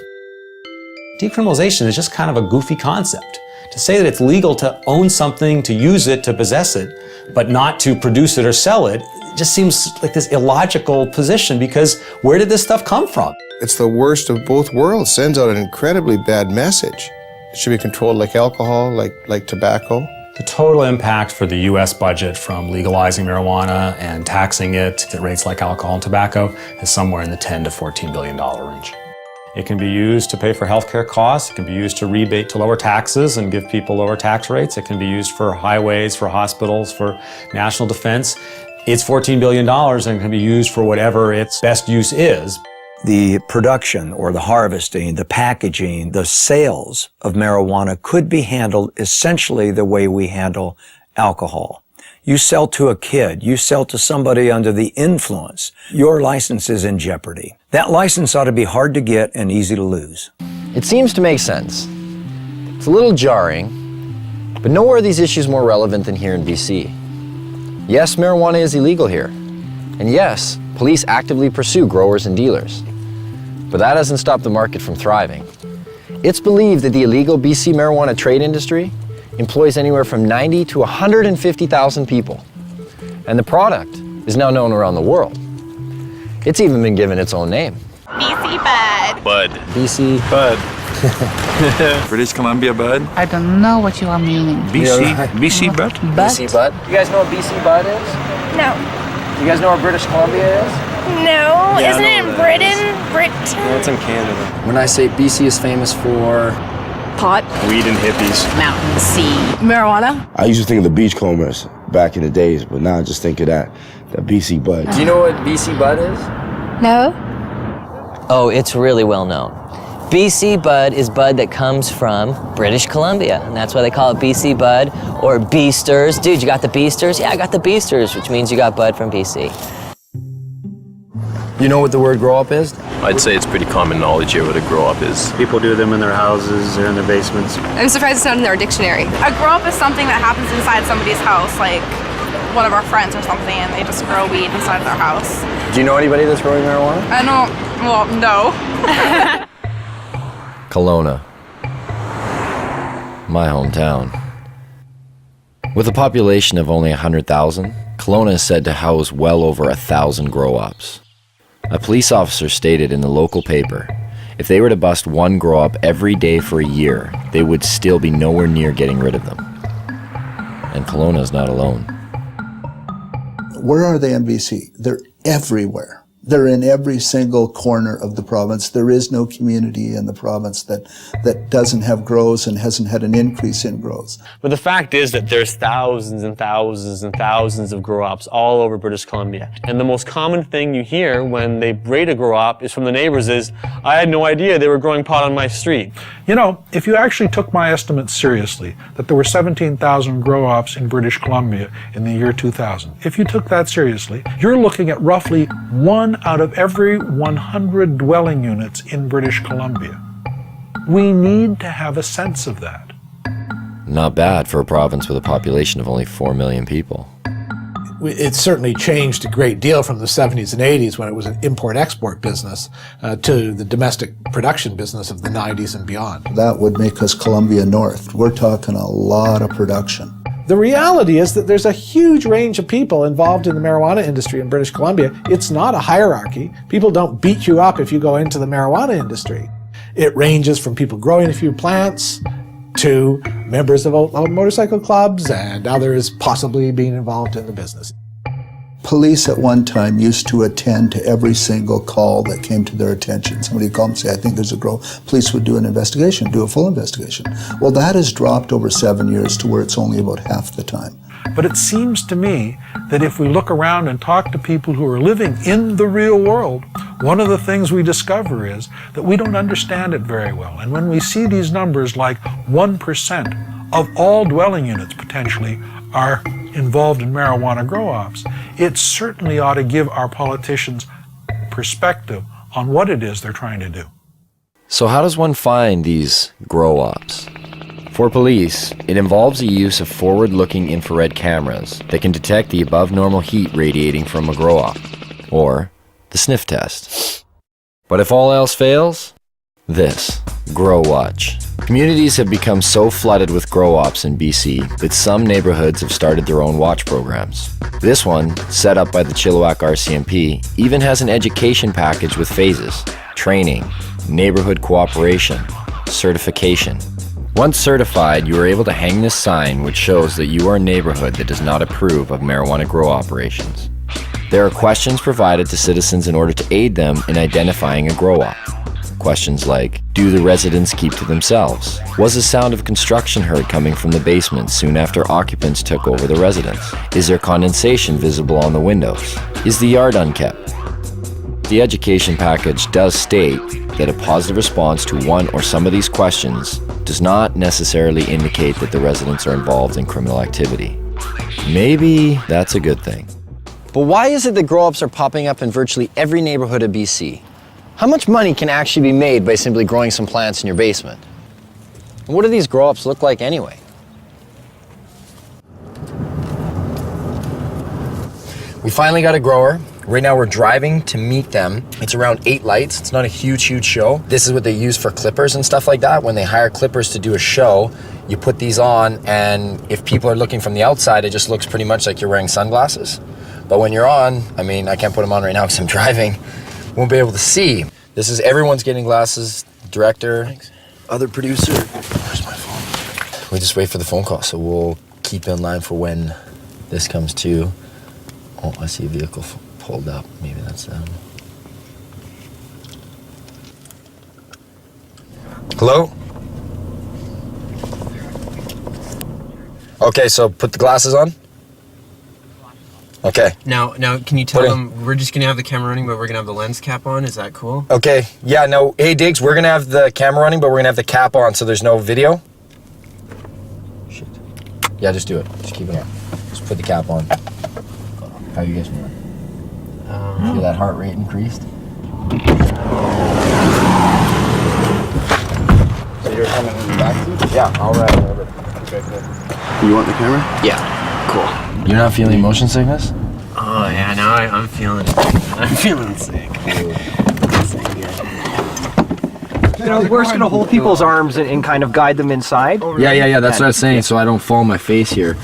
Decriminalization is just kind of a goofy concept. To say that it's legal to own something, to use it, to possess it, but not to produce it or sell it, just seems like this illogical position, because where did this stuff come from? It's the worst of both worlds. Sends out an incredibly bad message. It should be controlled like alcohol, like tobacco. The total impact for the U.S. budget from legalizing marijuana and taxing it at rates like alcohol and tobacco is somewhere in the $10 to $14 billion range. It can be used to pay for healthcare costs. It can be used to rebate to lower taxes and give people lower tax rates. It can be used for highways, for hospitals, for national defense. It's $14 billion and can be used for whatever its best use is. The production or the harvesting, the packaging, the sales of marijuana could be handled essentially the way we handle alcohol. You sell to a kid, you sell to somebody under the influence, your license is in jeopardy. That license ought to be hard to get and easy to lose. It seems to make sense. It's a little jarring, but nowhere are these issues more relevant than here in BC. Yes, marijuana is illegal here. And yes, police actively pursue growers and dealers. But that doesn't stop the market from thriving. It's believed that the illegal BC marijuana trade industry employs anywhere from 90 to 150,000 people. And the product is now known around the world. It's even been given its own name. BC Bud. Bud. BC Bud. British Columbia Bud. I don't know what you are meaning. BC Bud? BC Bud. You guys know what BC Bud is? No. You guys know where British Columbia is? No. Yeah, Isn't I it know in where that Britain? Britain. It's in Canada. When I say BC is famous for Pot. weed and hippies. Mountain, sea. Marijuana. I used to think of the beachcombers back in the days, but now I just think of that BC Bud. Do you know what BC Bud is? No. Oh, it's really well known. BC Bud is bud that comes from British Columbia, and that's why they call it BC Bud or Beasters. Dude, you got the Beasters? Yeah, I got the Beasters, which means you got bud from BC. You know what the word grow up is? I'd say it's pretty common knowledge here what a grow up is. People do them in their houses or in their basements. I'm surprised it's not in our dictionary. A grow up is something that happens inside somebody's house, like one of our friends or something, and they just grow weed inside their house. Do you know anybody that's growing marijuana? I don't, well, no. Kelowna. My hometown. With a population of only 100,000, Kelowna is said to house well over 1,000 grow-ups. A police officer stated in the local paper, if they were to bust one grow-up every day for a year, they would still be nowhere near getting rid of them. And Kelowna is not alone. Where are they in BC? They're everywhere. They're in every single corner of the province. There is no community in the province that doesn't have grows and hasn't had an increase in grows. But the fact is that there's thousands and thousands and thousands of grow-ops all over British Columbia. And the most common thing you hear when they rate a grow-op is from the neighbors is, I had no idea they were growing pot on my street. You know, if you actually took my estimates seriously, that there were 17,000 grow-ops in British Columbia in the year 2000, if you took that seriously, you're looking at roughly 1 out of every 100 dwelling units in British Columbia. We need to have a sense of that. Not bad for a province with a population of only 4 million people. It's certainly changed a great deal from the 70s and 80s when it was an import-export business to the domestic production business of the 90s and beyond. That would make us Columbia North. We're talking a lot of production. The reality is that there's a huge range of people involved in the marijuana industry in British Columbia. It's not a hierarchy. People don't beat you up if you go into the marijuana industry. It ranges from people growing a few plants to members of motorcycle clubs and others possibly being involved in the business. Police at one time used to attend to every single call that came to their attention. Somebody would call and say, I think there's a grow. Police would do an investigation, do a full investigation. Well, that has dropped over 7 years to where it's only about half the time. But it seems to me that if we look around and talk to people who are living in the real world, one of the things we discover is that we don't understand it very well. And when we see these numbers like 1% of all dwelling units potentially are involved in marijuana grow-ops, it certainly ought to give our politicians perspective on what it is they're trying to do. So how does one find these grow-ops? For police, it involves the use of forward-looking infrared cameras that can detect the above-normal heat radiating from a grow-op, or the sniff test. But if all else fails, this, Grow Watch. Communities have become so flooded with grow-ops in BC that some neighborhoods have started their own watch programs. This one, set up by the Chilliwack RCMP, even has an education package with phases: training, neighborhood cooperation, certification. Once certified, you are able to hang this sign which shows that you are a neighborhood that does not approve of marijuana grow operations. There are questions provided to citizens in order to aid them in identifying a grow-op. Questions like, do the residents keep to themselves? Was the sound of construction heard coming from the basement soon after occupants took over the residence? Is there condensation visible on the windows? Is the yard unkept? The education package does state that a positive response to one or some of these questions does not necessarily indicate that the residents are involved in criminal activity. Maybe that's a good thing. But why is it that grow-ops are popping up in virtually every neighborhood of BC? How much money can actually be made by simply growing some plants in your basement? And what do these grow-ops look like anyway? We finally got a grower. Right now we're driving to meet them. It's around 8 lights. It's not a huge show. This is what they use for clippers and stuff like that. When they hire clippers to do a show, you put these on, and if people are looking from the outside, it just looks pretty much like you're wearing sunglasses. But when you're on, I mean, I can't put them on right now because I'm driving. Won't be able to see. This is everyone's getting glasses. Director, thanks. Other producer. Where's my phone? We just wait for the phone call, so we'll keep in line for when this comes to. Oh, I see a vehicle pulled up. Maybe that's them. Hello? Okay, so put the glasses on. Okay. Now, can you tell them we're just gonna have the camera running, but we're gonna have the lens cap on? Is that cool? Okay. Yeah. No. Hey, Diggs, we're gonna have the camera running, but we're gonna have the cap on, so there's no video. Shit. Yeah, just do it. Just keep it on. Just put the cap on. How you guys feeling? Feel that heart rate increased? So you're coming in the back seat? Yeah. I'll ride over. Okay. Good. You want the camera? Yeah. Cool. You're not feeling motion sickness? Oh yeah, now I'm feeling sick. You know, we're just gonna hold people's arms and kind of guide them inside. Yeah. That's what I was saying, so I don't fall on my face here.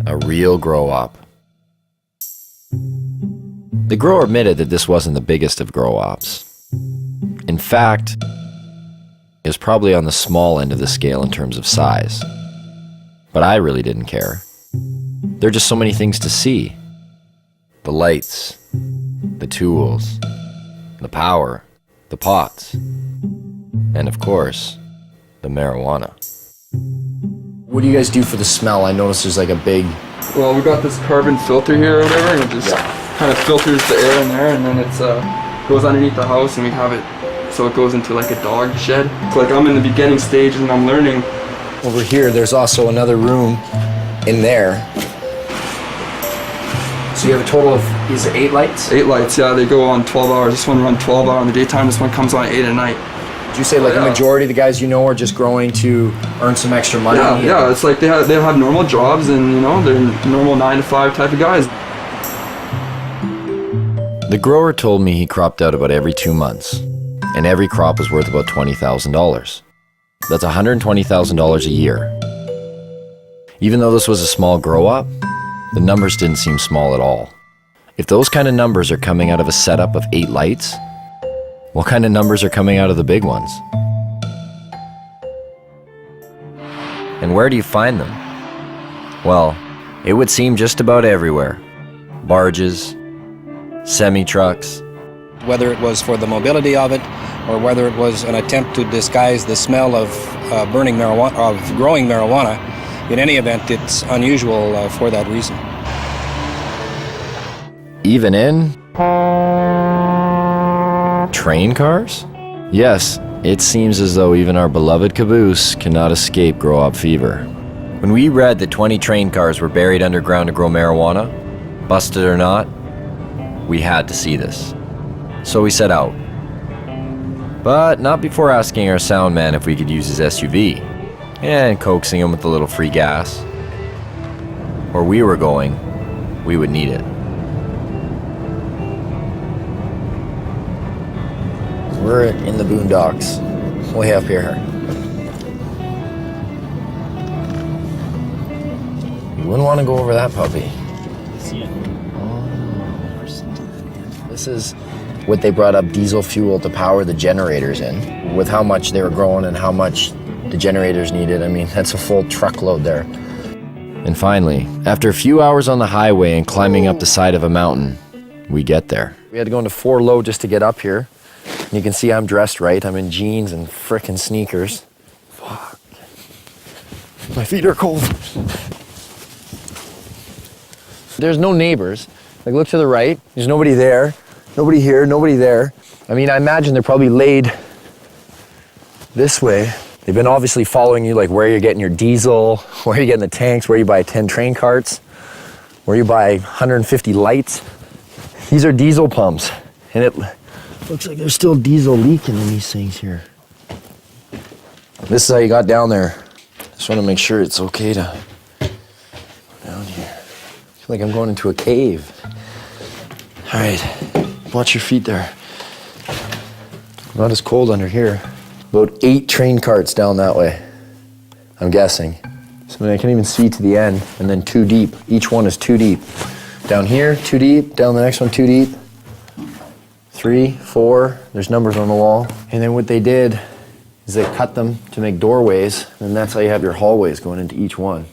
A real grow-op. The grower admitted that this wasn't the biggest of grow-ops. In fact, it was probably on the small end of the scale in terms of size. But I really didn't care. There are just so many things to see. The lights, the tools, the power, the pots, and of course, the marijuana. What do you guys do for the smell? I noticed there's like a big... Well, we got this carbon filter here or whatever, and it just kind of filters the air in there, and then it's goes underneath the house, and we have it so it goes into like a dog shed. So like I'm in the beginning stages and I'm learning. Over here, there's also another room in there. So you have a total of, is it 8 lights? 8 lights, yeah, they go on 12 hours. This one runs 12 hours in the daytime, this one comes on 8 at night. Did you say like the majority of the guys you know are just growing to earn some extra money? Yeah, it's like they have normal jobs and you know, they're normal 9 to 5 type of guys. The grower told me he cropped out about every 2 months, and every crop was worth about $20,000. That's $120,000 a year. Even though this was a small grow-op, the numbers didn't seem small at all. If those kind of numbers are coming out of a setup of 8 lights, what kind of numbers are coming out of the big ones? And where do you find them? Well, it would seem just about everywhere. Barges, semi-trucks. Whether it was for the mobility of it, or whether it was an attempt to disguise the smell of burning marijuana, of growing marijuana, in any event, it's unusual for that reason. Even in train cars? Yes, it seems as though even our beloved caboose cannot escape grow-op fever. When we read that 20 train cars were buried underground to grow marijuana, busted or not, we had to see this. So we set out. But not before asking our sound man if we could use his SUV, and coaxing him with a little free gas. Where we were going, we would need it. We're in the boondocks, way up here. You wouldn't want to go over that puppy. This is what they brought up diesel fuel to power the generators in. With how much they were growing and how much the generators needed, I mean, that's a full truckload there. And finally, after a few hours on the highway and climbing up the side of a mountain, we get there. We had to go into 4 low just to get up here. And you can see I'm dressed right. I'm in jeans and frickin' sneakers. Fuck. My feet are cold. There's no neighbors. Like, look to the right. There's nobody there. Nobody here, nobody there. I mean, I imagine they're probably laid this way. They've been obviously following you, like where you're getting your diesel, where you're getting the tanks, where you buy 10 train carts, where you buy 150 lights. These are diesel pumps, and it looks like there's still diesel leaking in these things here. This is how you got down there. Just want to make sure it's okay to go down here. I feel like I'm going into a cave. All right, watch your feet there. Not as cold under here. About 8 train carts down that way, I'm guessing. So I can't even see to the end, and then 2 deep. Each one is 2 deep. Down here, 2 deep. Down the next one, 2 deep. 3, 4, there's numbers on the wall. And then what they did is they cut them to make doorways, and that's how you have your hallways going into each one.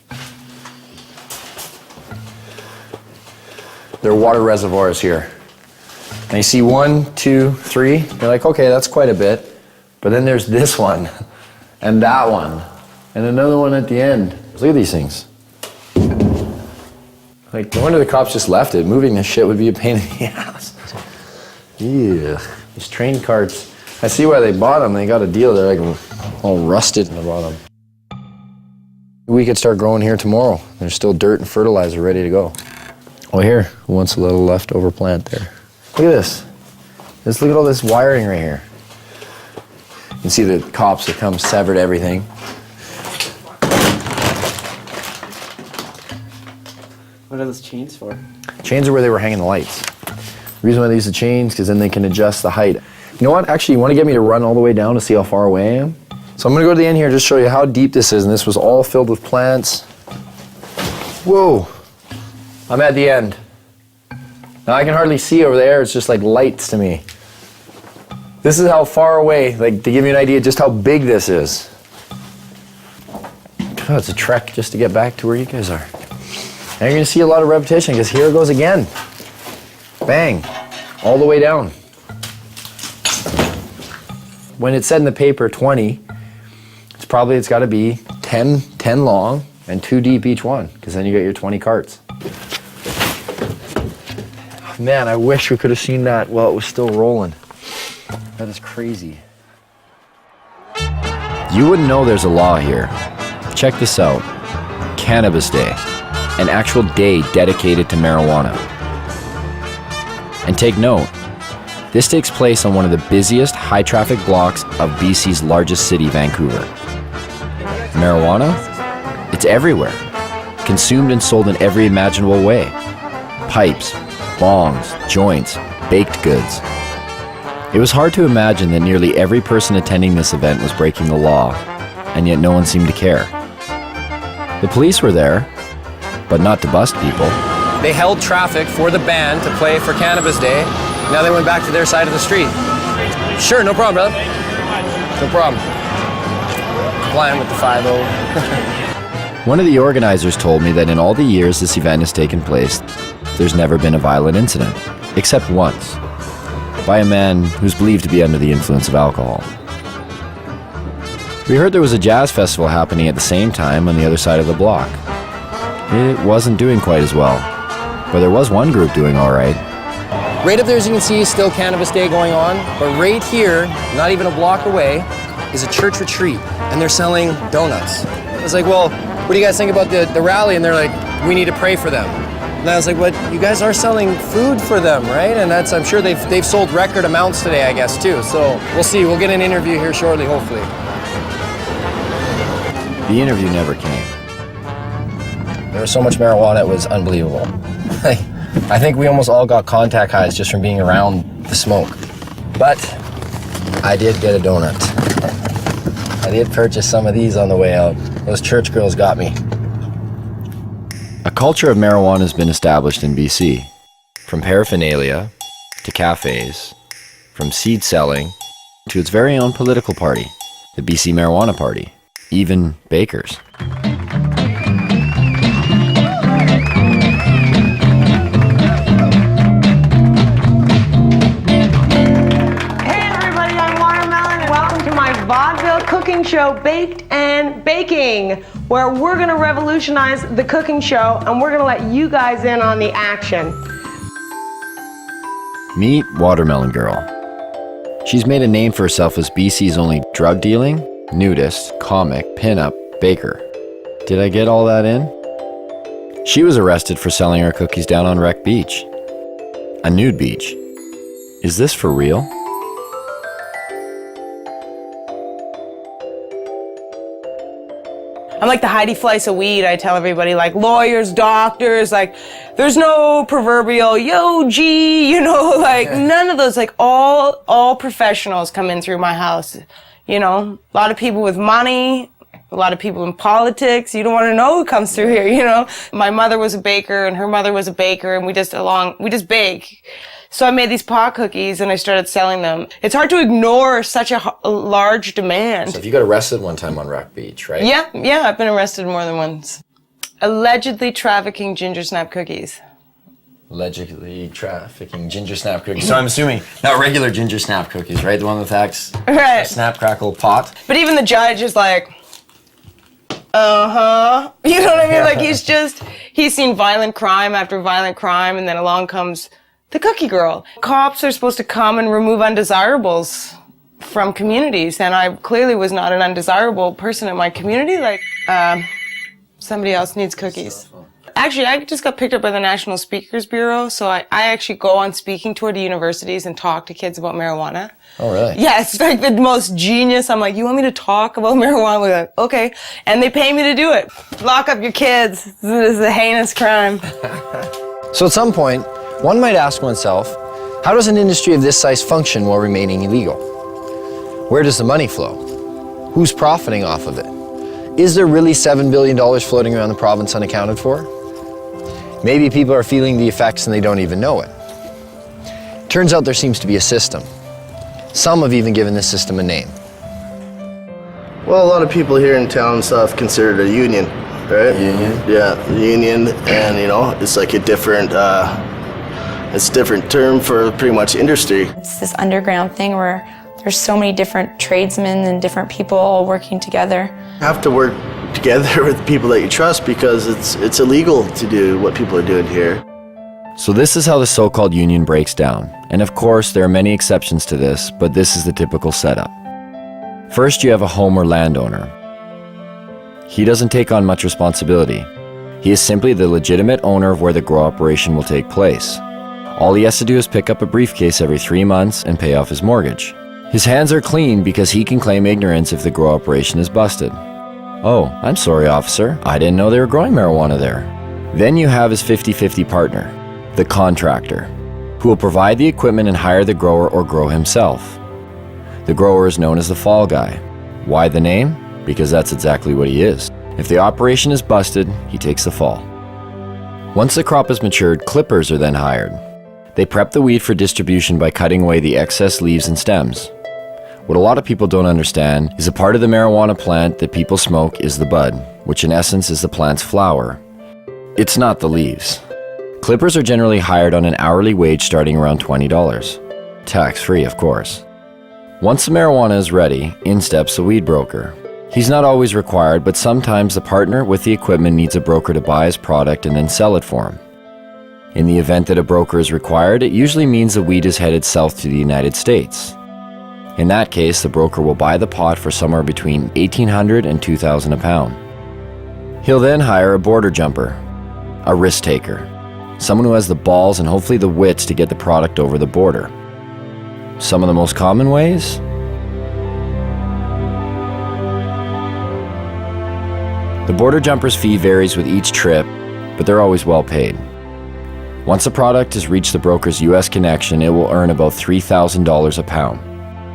There are water reservoirs here. And you see 1, 2, 3, you're like, okay, that's quite a bit. But then there's this one, and that one, and another one at the end. Look at these things. Like, no wonder the cops just left it. Moving this shit would be a pain in the ass. Yeah, these train carts. I see why they bought them. They got a deal. They're like all rusted in the bottom. We could start growing here tomorrow. There's still dirt and fertilizer ready to go. Oh, here, who wants a little leftover plant there? Look at this. Just look at all this wiring right here. You can see the cops have come, severed everything. What are those chains for? Chains are where they were hanging the lights. The reason why they use the chains, because then they can adjust the height. You know what? Actually, you want to get me to run all the way down to see how far away I am? So I'm going to go to the end here and just show you how deep this is, and this was all filled with plants. Whoa, I'm at the end. Now I can hardly see over there, it's just like lights to me. This is how far away, like to give you an idea just how big this is. Oh, it's a trek just to get back to where you guys are. And you're gonna see a lot of repetition because here it goes again. Bang, all the way down. When it said in the paper 20, it's gotta be 10 long and 2 deep each one, because then you get your 20 carts. Man, I wish we could have seen that while it was still rolling. That is crazy. You wouldn't know there's a law here. Check this out. Cannabis Day, an actual day dedicated to marijuana. And take note, this takes place on one of the busiest high-traffic blocks of BC's largest city, Vancouver. Marijuana? It's everywhere. Consumed and sold in every imaginable way. Pipes, bongs, joints, baked goods. It was hard to imagine that nearly every person attending this event was breaking the law, and yet no one seemed to care. The police were there, but not to bust people. They held traffic for the band to play for Cannabis Day. Now they went back to their side of the street. Sure, no problem, brother. No problem. Complying with the 5-0. One of the organizers told me that in all the years this event has taken place, there's never been a violent incident, except once, by a man who's believed to be under the influence of alcohol. We heard there was a jazz festival happening at the same time on the other side of the block. It wasn't doing quite as well, but there was one group doing all right. Right up there, as you can see, is still Cannabis Day going on, but right here, not even a block away, is a church retreat, and they're selling donuts. I was like, well, what do you guys think about the rally? And they're like, we need to pray for them. And I was like, what? You guys are selling food for them, right? And that's, I'm sure they've sold record amounts today, I guess, too. So we'll see. We'll get an interview here shortly, hopefully. The interview never came. There was so much marijuana, it was unbelievable. I think we almost all got contact highs just from being around the smoke. But I did get a donut. I did purchase some of these on the way out. Those church girls got me. A culture of marijuana has been established in BC. From paraphernalia to cafes, from seed selling to its very own political party, the BC Marijuana Party, even bakers. Vaudeville cooking show, Baked and Baking, where we're gonna revolutionize the cooking show and we're gonna let you guys in on the action. Meet Watermelon Girl. She's made a name for herself as BC's only drug dealing, nudist, comic, pinup, baker. Did I get all that in? She was arrested for selling her cookies down on Wreck Beach. A nude beach. Is this for real? I'm like the Heidi Fleiss of weed. I tell everybody, like lawyers, doctors, like there's no proverbial yo G, you know, like none of those. Like all professionals come in through my house. You know, a lot of people with money, a lot of people in politics. You don't want to know who comes through here. You know, my mother was a baker and her mother was a baker, and we just bake. So I made these pot cookies and I started selling them. It's hard to ignore such a large demand. So if you got arrested one time on Rock Beach, right? Yeah, I've been arrested more than once. Allegedly trafficking ginger snap cookies. Allegedly trafficking ginger snap cookies. So I'm assuming not regular ginger snap cookies, right? The one with right. Snap crackle pot. But even the judge is like, uh-huh. You know what I mean? Like he's seen violent crime after violent crime, and then along comes the cookie girl. Cops are supposed to come and remove undesirables from communities, and I clearly was not an undesirable person in my community. Like, somebody else needs cookies. Actually, I just got picked up by the National Speakers Bureau, so I actually go on speaking tour to universities and talk to kids about marijuana. Oh, really? Yeah, it's like the most genius. I'm like, you want me to talk about marijuana? We're like, okay. And they pay me to do it. Lock up your kids. This is a heinous crime. So at some point, one might ask oneself, how does an industry of this size function while remaining illegal? Where does the money flow? Who's profiting off of it? Is there really $7 billion floating around the province unaccounted for? Maybe people are feeling the effects and they don't even know it. Turns out there seems to be a system. Some have even given this system a name. Well, a lot of people here in town and stuff consider it a union, right? Union? Yeah, union, and you know, it's like a different, it's a different term for pretty much industry. It's this underground thing where there's so many different tradesmen and different people all working together. You have to work together with people that you trust because it's illegal to do what people are doing here. So this is how the so-called union breaks down. And of course, there are many exceptions to this, but this is the typical setup. First, you have a home or landowner. He doesn't take on much responsibility. He is simply the legitimate owner of where the grow operation will take place. All he has to do is pick up a briefcase every 3 months and pay off his mortgage. His hands are clean because he can claim ignorance if the grow operation is busted. Oh, I'm sorry, officer. I didn't know they were growing marijuana there. Then you have his 50-50 partner, the contractor, who will provide the equipment and hire the grower or grow himself. The grower is known as the fall guy. Why the name? Because that's exactly what he is. If the operation is busted, he takes the fall. Once the crop is matured, clippers are then hired. They prep the weed for distribution by cutting away the excess leaves and stems. What a lot of people don't understand is a part of the marijuana plant that people smoke is the bud, which in essence is the plant's flower. It's not the leaves. Clippers are generally hired on an hourly wage starting around $20. Tax-free, of course. Once the marijuana is ready, in steps a weed broker. He's not always required, but sometimes the partner with the equipment needs a broker to buy his product and then sell it for him. In the event that a broker is required, it usually means the weed is headed south to the United States. In that case, the broker will buy the pot for somewhere between $1,800 and $2,000 a pound. He'll then hire a border jumper, a risk taker, someone who has the balls and hopefully the wits to get the product over the border. Some of the most common ways? The border jumper's fee varies with each trip, but they're always well paid. Once the product has reached the broker's US connection, it will earn about $3,000 a pound.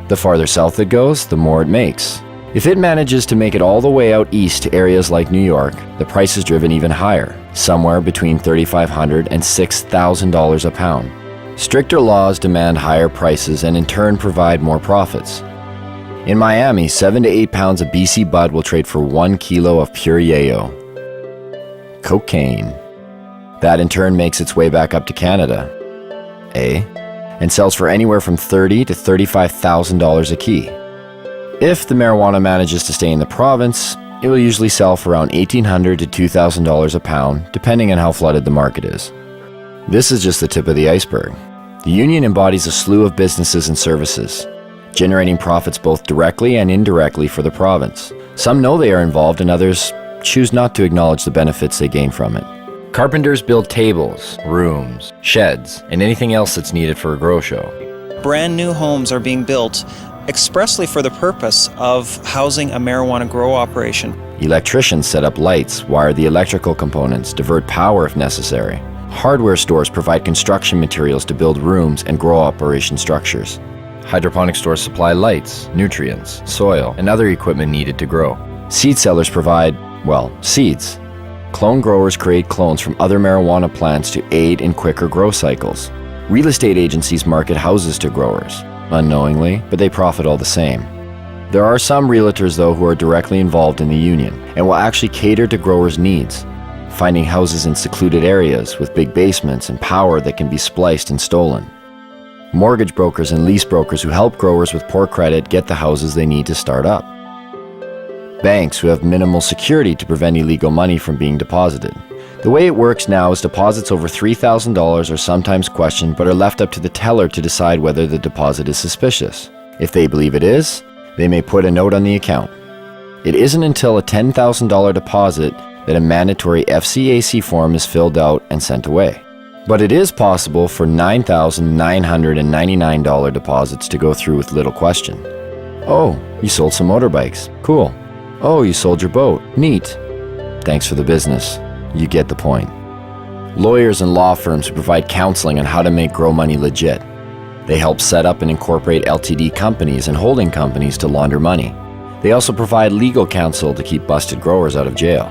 The farther south it goes, the more it makes. If it manages to make it all the way out east to areas like New York, the price is driven even higher, somewhere between $3,500 and $6,000 a pound. Stricter laws demand higher prices and in turn provide more profits. In Miami, 7 to 8 pounds of BC bud will trade for 1 kilo of pure yayo. Cocaine. That in turn makes its way back up to Canada. And sells for anywhere from $30,000 to $35,000 a key. If the marijuana manages to stay in the province, it will usually sell for around $1,800 to $2,000 a pound, depending on how flooded the market is. This is just the tip of the iceberg. The union embodies a slew of businesses and services, generating profits both directly and indirectly for the province. Some know they are involved and others choose not to acknowledge the benefits they gain from it. Carpenters build tables, rooms, sheds, and anything else that's needed for a grow show. Brand new homes are being built expressly for the purpose of housing a marijuana grow operation. Electricians set up lights, wire the electrical components, divert power if necessary. Hardware stores provide construction materials to build rooms and grow operation structures. Hydroponic stores supply lights, nutrients, soil, and other equipment needed to grow. Seed sellers provide, well, seeds. Clone growers create clones from other marijuana plants to aid in quicker grow cycles. Real estate agencies market houses to growers, unknowingly, but they profit all the same. There are some realtors, though, who are directly involved in the union and will actually cater to growers' needs, finding houses in secluded areas with big basements and power that can be spliced and stolen. Mortgage brokers and lease brokers who help growers with poor credit get the houses they need to start up. Banks who have minimal security to prevent illegal money from being deposited. The way it works now is deposits over $3,000 are sometimes questioned but are left up to the teller to decide whether the deposit is suspicious. If they believe it is, they may put a note on the account. It isn't until a $10,000 deposit that a mandatory FCAC form is filled out and sent away. But it is possible for $9,999 deposits to go through with little question. Oh, you sold some motorbikes. Cool. Oh, you sold your boat. Neat. Thanks for the business. You get the point. Lawyers and law firms who provide counseling on how to make grow money legit. They help set up and incorporate LTD companies and holding companies to launder money. They also provide legal counsel to keep busted growers out of jail.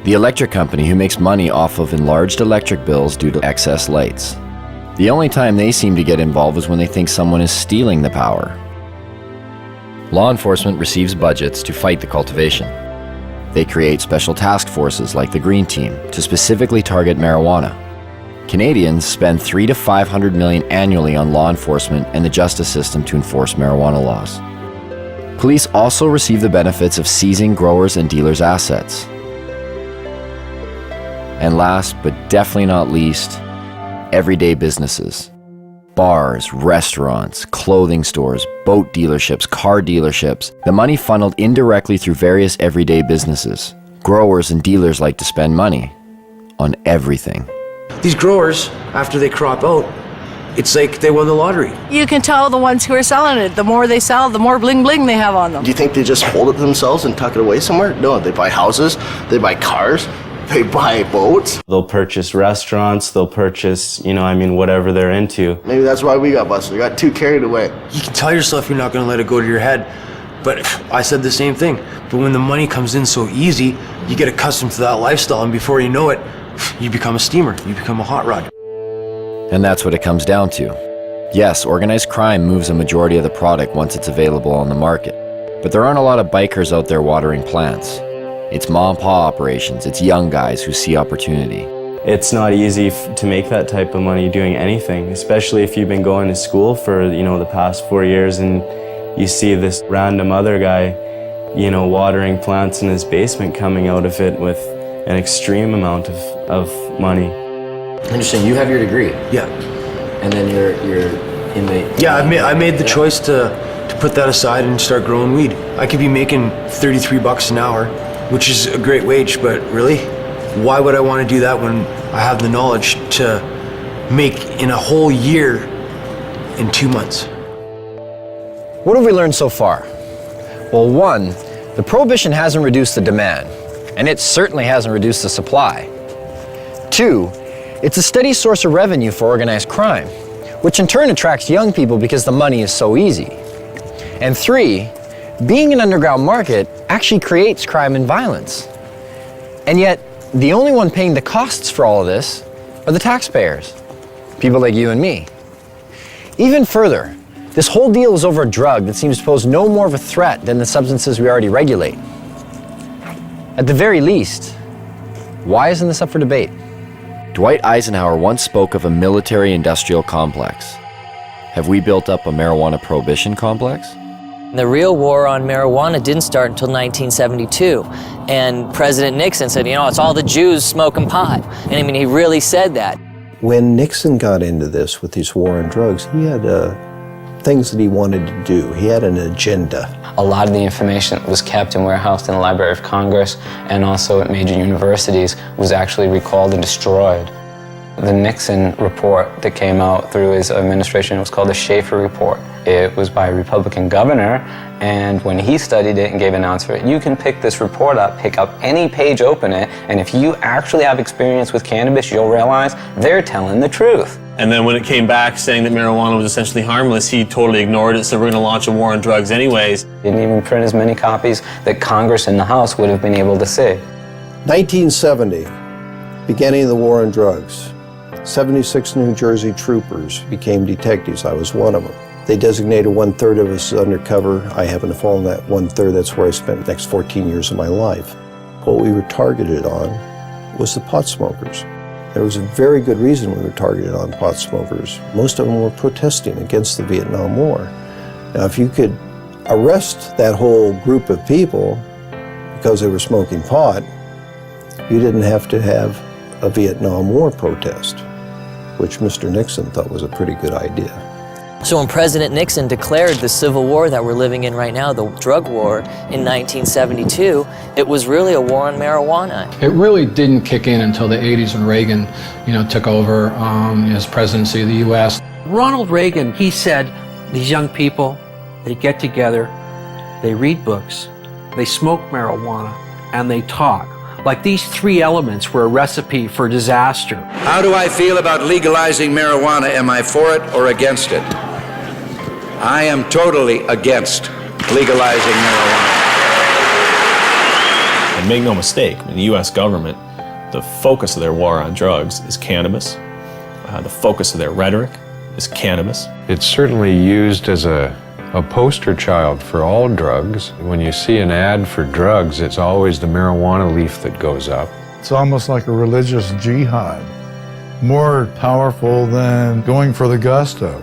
the electric company who makes money off of enlarged electric bills due to excess lights. The only time they seem to get involved is when they think someone is stealing the power. Law enforcement receives budgets to fight the cultivation. They create special task forces like the Green Team to specifically target marijuana. Canadians spend $300 to $500 million annually on law enforcement and the justice system to enforce marijuana laws. Police also receive the benefits of seizing growers' and dealers' assets. And last, but definitely not least, everyday businesses. Bars, restaurants, clothing stores, boat dealerships, car dealerships. The money funneled indirectly through various everyday businesses. Growers and dealers like to spend money on everything. These growers, after they crop out, it's like they won the lottery. You can tell the ones who are selling it. The more they sell, the more bling bling they have on them. Do you think they just hold it themselves and tuck it away somewhere? No, they buy houses, they buy cars, they buy boats. They'll purchase restaurants, they'll purchase, whatever they're into. Maybe that's why we got busted. We got too carried away. You can tell yourself you're not going to let it go to your head, but I said the same thing. But when the money comes in so easy, you get accustomed to that lifestyle, and before you know it, you become a steamer, you become a hot rod. And that's what it comes down to. Yes, organized crime moves a majority of the product once it's available on the market. But there aren't a lot of bikers out there watering plants. It's mom and pop operations, it's young guys who see opportunity. It's not easy to make that type of money doing anything, especially if you've been going to school for, the past 4 years and you see this random other guy, watering plants in his basement coming out of it with an extreme amount of money. Interesting, you have your degree. Yeah. And then you're in the... Yeah, I made the choice to put that aside and start growing weed. I could be making $33 an hour, which is a great wage, but really, why would I want to do that when I have the knowledge to make in a whole year in 2 months? What have we learned so far? Well, one, the prohibition hasn't reduced the demand, and it certainly hasn't reduced the supply. Two, it's a steady source of revenue for organized crime, which in turn attracts young people because the money is so easy. And three, being an underground market actually creates crime and violence. And yet, the only one paying the costs for all of this are the taxpayers, people like you and me. Even further, this whole deal is over a drug that seems to pose no more of a threat than the substances we already regulate. At the very least, why isn't this up for debate? Dwight Eisenhower once spoke of a military-industrial complex. Have we built up a marijuana prohibition complex? The real war on marijuana didn't start until 1972. And President Nixon said, it's all the Jews smoking pot. And he really said that. When Nixon got into this with his war on drugs, he had things that he wanted to do. He had an agenda. A lot of the information that was kept and warehoused in the Library of Congress and also at major universities was actually recalled and destroyed. The Nixon report that came out through his administration was called the Schaefer Report. It was by a Republican governor, and when he studied it and gave an answer, you can pick this report up, pick up any page, open it, and if you actually have experience with cannabis, you'll realize they're telling the truth. And then when it came back saying that marijuana was essentially harmless, he totally ignored it, so we're going to launch a war on drugs anyways. Didn't even print as many copies that Congress and the House would have been able to see. 1970, beginning of the war on drugs. 76 New Jersey troopers became detectives. I was one of them. They designated 1/3 of us as undercover. I happened to fall in that 1/3. That's where I spent the next 14 years of my life. What we were targeted on was the pot smokers. There was a very good reason we were targeted on pot smokers. Most of them were protesting against the Vietnam War. Now, if you could arrest that whole group of people because they were smoking pot, you didn't have to have a Vietnam War protest, which Mr. Nixon thought was a pretty good idea. So when President Nixon declared the civil war that we're living in right now, the drug war, in 1972, it was really a war on marijuana. It really didn't kick in until the 80s when Reagan, took over his presidency of the U.S. Ronald Reagan, he said, these young people, they get together, they read books, they smoke marijuana, and they talk. Like these three elements were a recipe for disaster. How do I feel about legalizing marijuana? Am I for it or against it? I am totally against legalizing marijuana. And make no mistake, I mean, the U.S. government, the focus of their war on drugs is cannabis. The focus of their rhetoric is cannabis. It's certainly used as a poster child for all drugs. When you see an ad for drugs, it's always the marijuana leaf that goes up. It's almost like a religious jihad, more powerful than going for the gusto.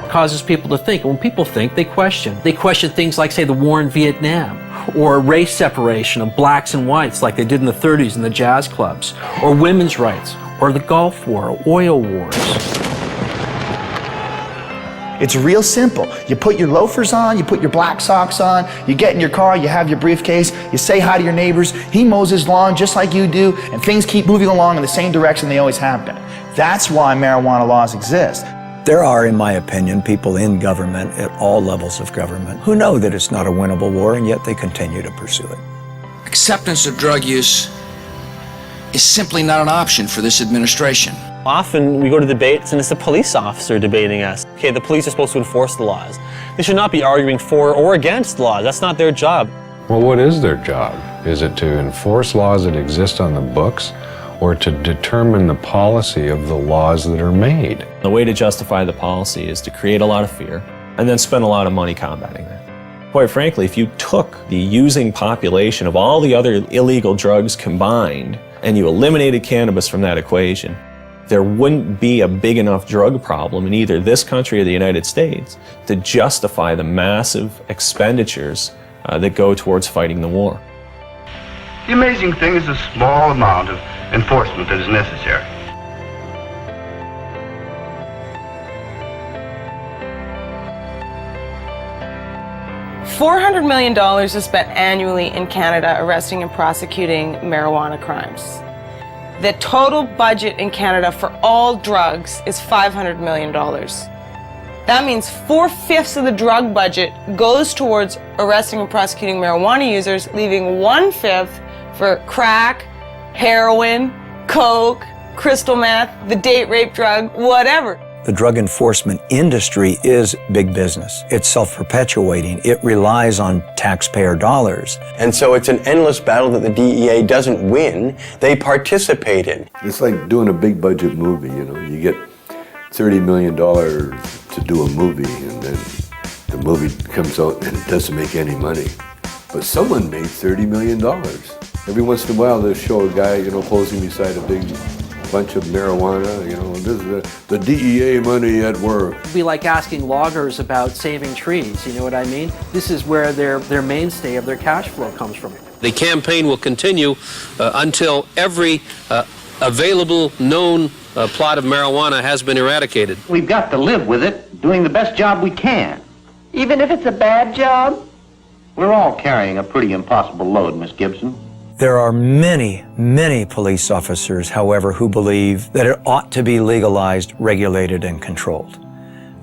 Causes people to think. When people think, they question. They question things like, say, the war in Vietnam, or race separation of blacks and whites like they did in the 30s in the jazz clubs, or women's rights, or the Gulf War, or oil wars. It's real simple. You put your loafers on, you put your black socks on, you get in your car, you have your briefcase, you say hi to your neighbors, he mows his lawn just like you do, and things keep moving along in the same direction they always have been. That's why marijuana laws exist. There are, in my opinion, people in government at all levels of government who know that it's not a winnable war, and yet they continue to pursue it. Acceptance of drug use is simply not an option for this administration. Often we go to debates and it's the police officer debating us. Okay, the police are supposed to enforce the laws. They should not be arguing for or against laws. That's not their job. Well, what is their job? Is it to enforce laws that exist on the books, or to determine the policy of the laws that are made? The way to justify the policy is to create a lot of fear and then spend a lot of money combating that. Quite frankly, if you took the using population of all the other illegal drugs combined and you eliminated cannabis from that equation, there wouldn't be a big enough drug problem in either this country or the United States to justify the massive expenditures that go towards fighting the war. The amazing thing is the small amount of enforcement that is necessary. $400 million is spent annually in Canada arresting and prosecuting marijuana crimes. The total budget in Canada for all drugs is $500 million. That means 4/5 of the drug budget goes towards arresting and prosecuting marijuana users, leaving 1/5 for crack, heroin, coke, crystal meth, the date rape drug, whatever. The drug enforcement industry is big business. It's self-perpetuating. It relies on taxpayer dollars. And so it's an endless battle that the DEA doesn't win, they participate in. It's like doing a big budget movie, you know. You get $30 million to do a movie, and then the movie comes out and it doesn't make any money. But someone made $30 million. Every once in a while they'll show a guy, you know, posing beside a big bunch of marijuana, you know, this is the DEA money at work. It'd be like asking loggers about saving trees, you know what I mean? This is where their mainstay of their cash flow comes from. The campaign will continue until every available known plot of marijuana has been eradicated. We've got to live with it, doing the best job we can. Even if it's a bad job? We're all carrying a pretty impossible load, Miss Gibson. There are many, many police officers, however, who believe that it ought to be legalized, regulated, and controlled.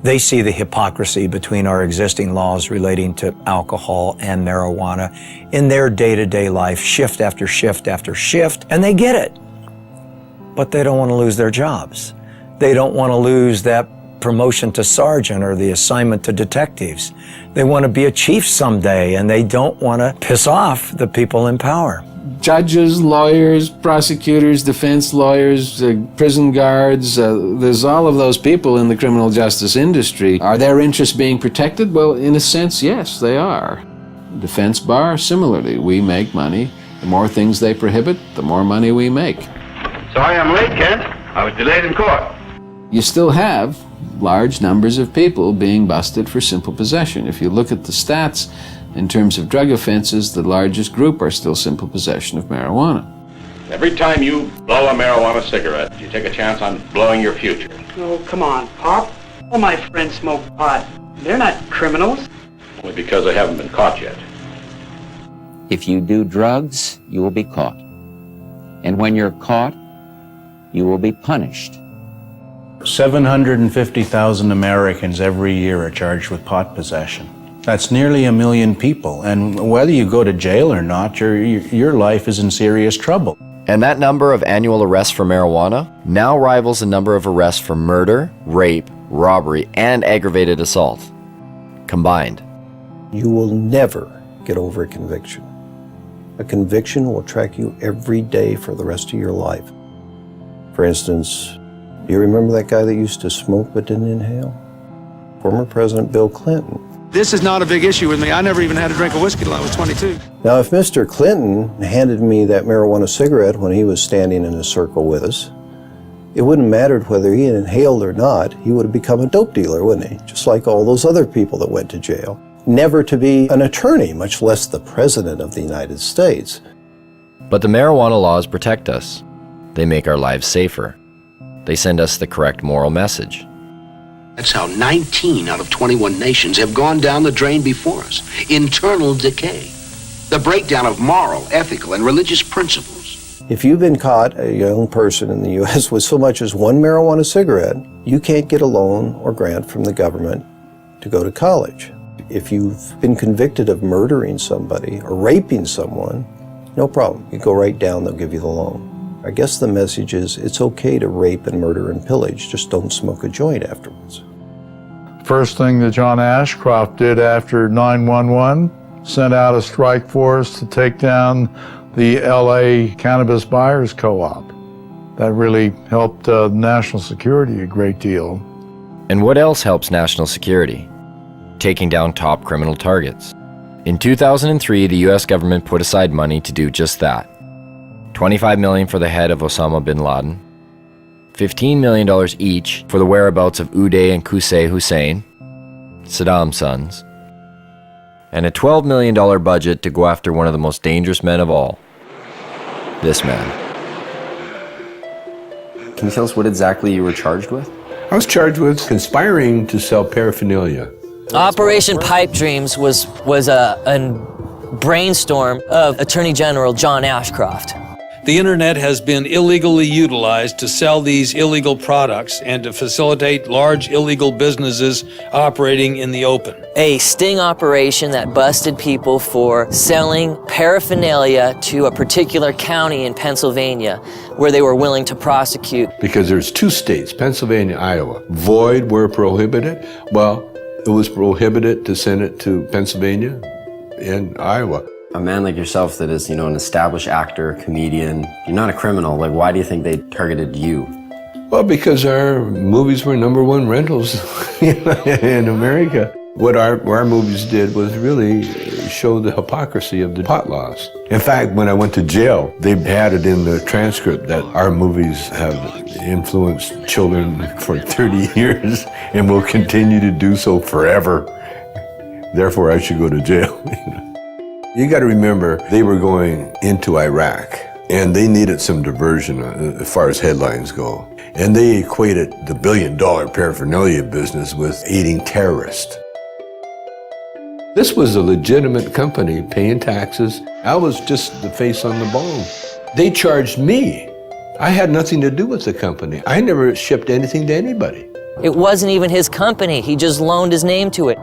They see the hypocrisy between our existing laws relating to alcohol and marijuana in their day-to-day life, shift after shift after shift, and they get it. But they don't want to lose their jobs. They don't want to lose that promotion to sergeant or the assignment to detectives. They want to be a chief someday, and they don't want to piss off the people in power. Judges, lawyers, prosecutors, defense lawyers, prison guards, there's all of those people in the criminal justice industry. Are their interests being protected? Well, in a sense, yes, they are. Defense bar, similarly, we make money. The more things they prohibit, the more money we make. Sorry I'm late, Kent. I was delayed in court. You still have large numbers of people being busted for simple possession. If you look at the stats, in terms of drug offenses, the largest group are still simple possession of marijuana. Every time you blow a marijuana cigarette, you take a chance on blowing your future. Oh, come on, Pop. All my friends smoke pot. They're not criminals. Only because they haven't been caught yet. If you do drugs, you will be caught. And when you're caught, you will be punished. 750,000 Americans every year are charged with pot possession. That's nearly 1 million people, and whether you go to jail or not, your life is in serious trouble. And that number of annual arrests for marijuana now rivals the number of arrests for murder, rape, robbery, and aggravated assault combined. You will never get over a conviction. A conviction will track you every day for the rest of your life. For instance, do you remember that guy that used to smoke but didn't inhale? Former President Bill Clinton. This is not a big issue with me. I never even had a drink of whiskey till I was 22. Now, if Mr. Clinton handed me that marijuana cigarette when he was standing in a circle with us, it wouldn't matter whether he inhaled or not. He would have become a dope dealer, wouldn't he? Just like all those other people that went to jail. Never to be an attorney, much less the President of the United States. But the marijuana laws protect us. They make our lives safer. They send us the correct moral message. That's how 19 out of 21 nations have gone down the drain before us. Internal decay. The breakdown of moral, ethical, and religious principles. If you've been caught, a young person in the U.S., with so much as one marijuana cigarette, you can't get a loan or grant from the government to go to college. If you've been convicted of murdering somebody or raping someone, no problem. You go right down, they'll give you the loan. I guess the message is it's okay to rape and murder and pillage, just don't smoke a joint afterwards. First thing that John Ashcroft did after 9/11, sent out a strike force to take down the LA Cannabis Buyers Co-op. That really helped national security a great deal. And what else helps national security? Taking down top criminal targets. In 2003, the US government put aside money to do just that. $25 million for the head of Osama bin Laden, $15 million each for the whereabouts of Uday and Qusay Hussein, Saddam's sons, and a $12 million budget to go after one of the most dangerous men of all, this man. Can you tell us what exactly you were charged with? I was charged with conspiring to sell paraphernalia. Operation Pipe Dreams was a brainstorm of Attorney General John Ashcroft. The internet has been illegally utilized to sell these illegal products and to facilitate large illegal businesses operating in the open. A sting operation that busted people for selling paraphernalia to a particular county in Pennsylvania where they were willing to prosecute. Because there's two states, Pennsylvania, Iowa. Void were prohibited. Well, it was prohibited to send it to Pennsylvania and Iowa. A man like yourself that is, an established actor, comedian, you're not a criminal. Like, why do you think they targeted you? Well, because our movies were #1 rentals in America. What our movies did was really show the hypocrisy of the pot laws. In fact, when I went to jail, they had it in the transcript that our movies have influenced children for 30 years and will continue to do so forever. Therefore, I should go to jail. You got to remember, they were going into Iraq, and they needed some diversion as far as headlines go. And they equated the billion-dollar paraphernalia business with aiding terrorists. This was a legitimate company paying taxes. I was just the face on the bone. They charged me. I had nothing to do with the company. I never shipped anything to anybody. It wasn't even his company. He just loaned his name to it.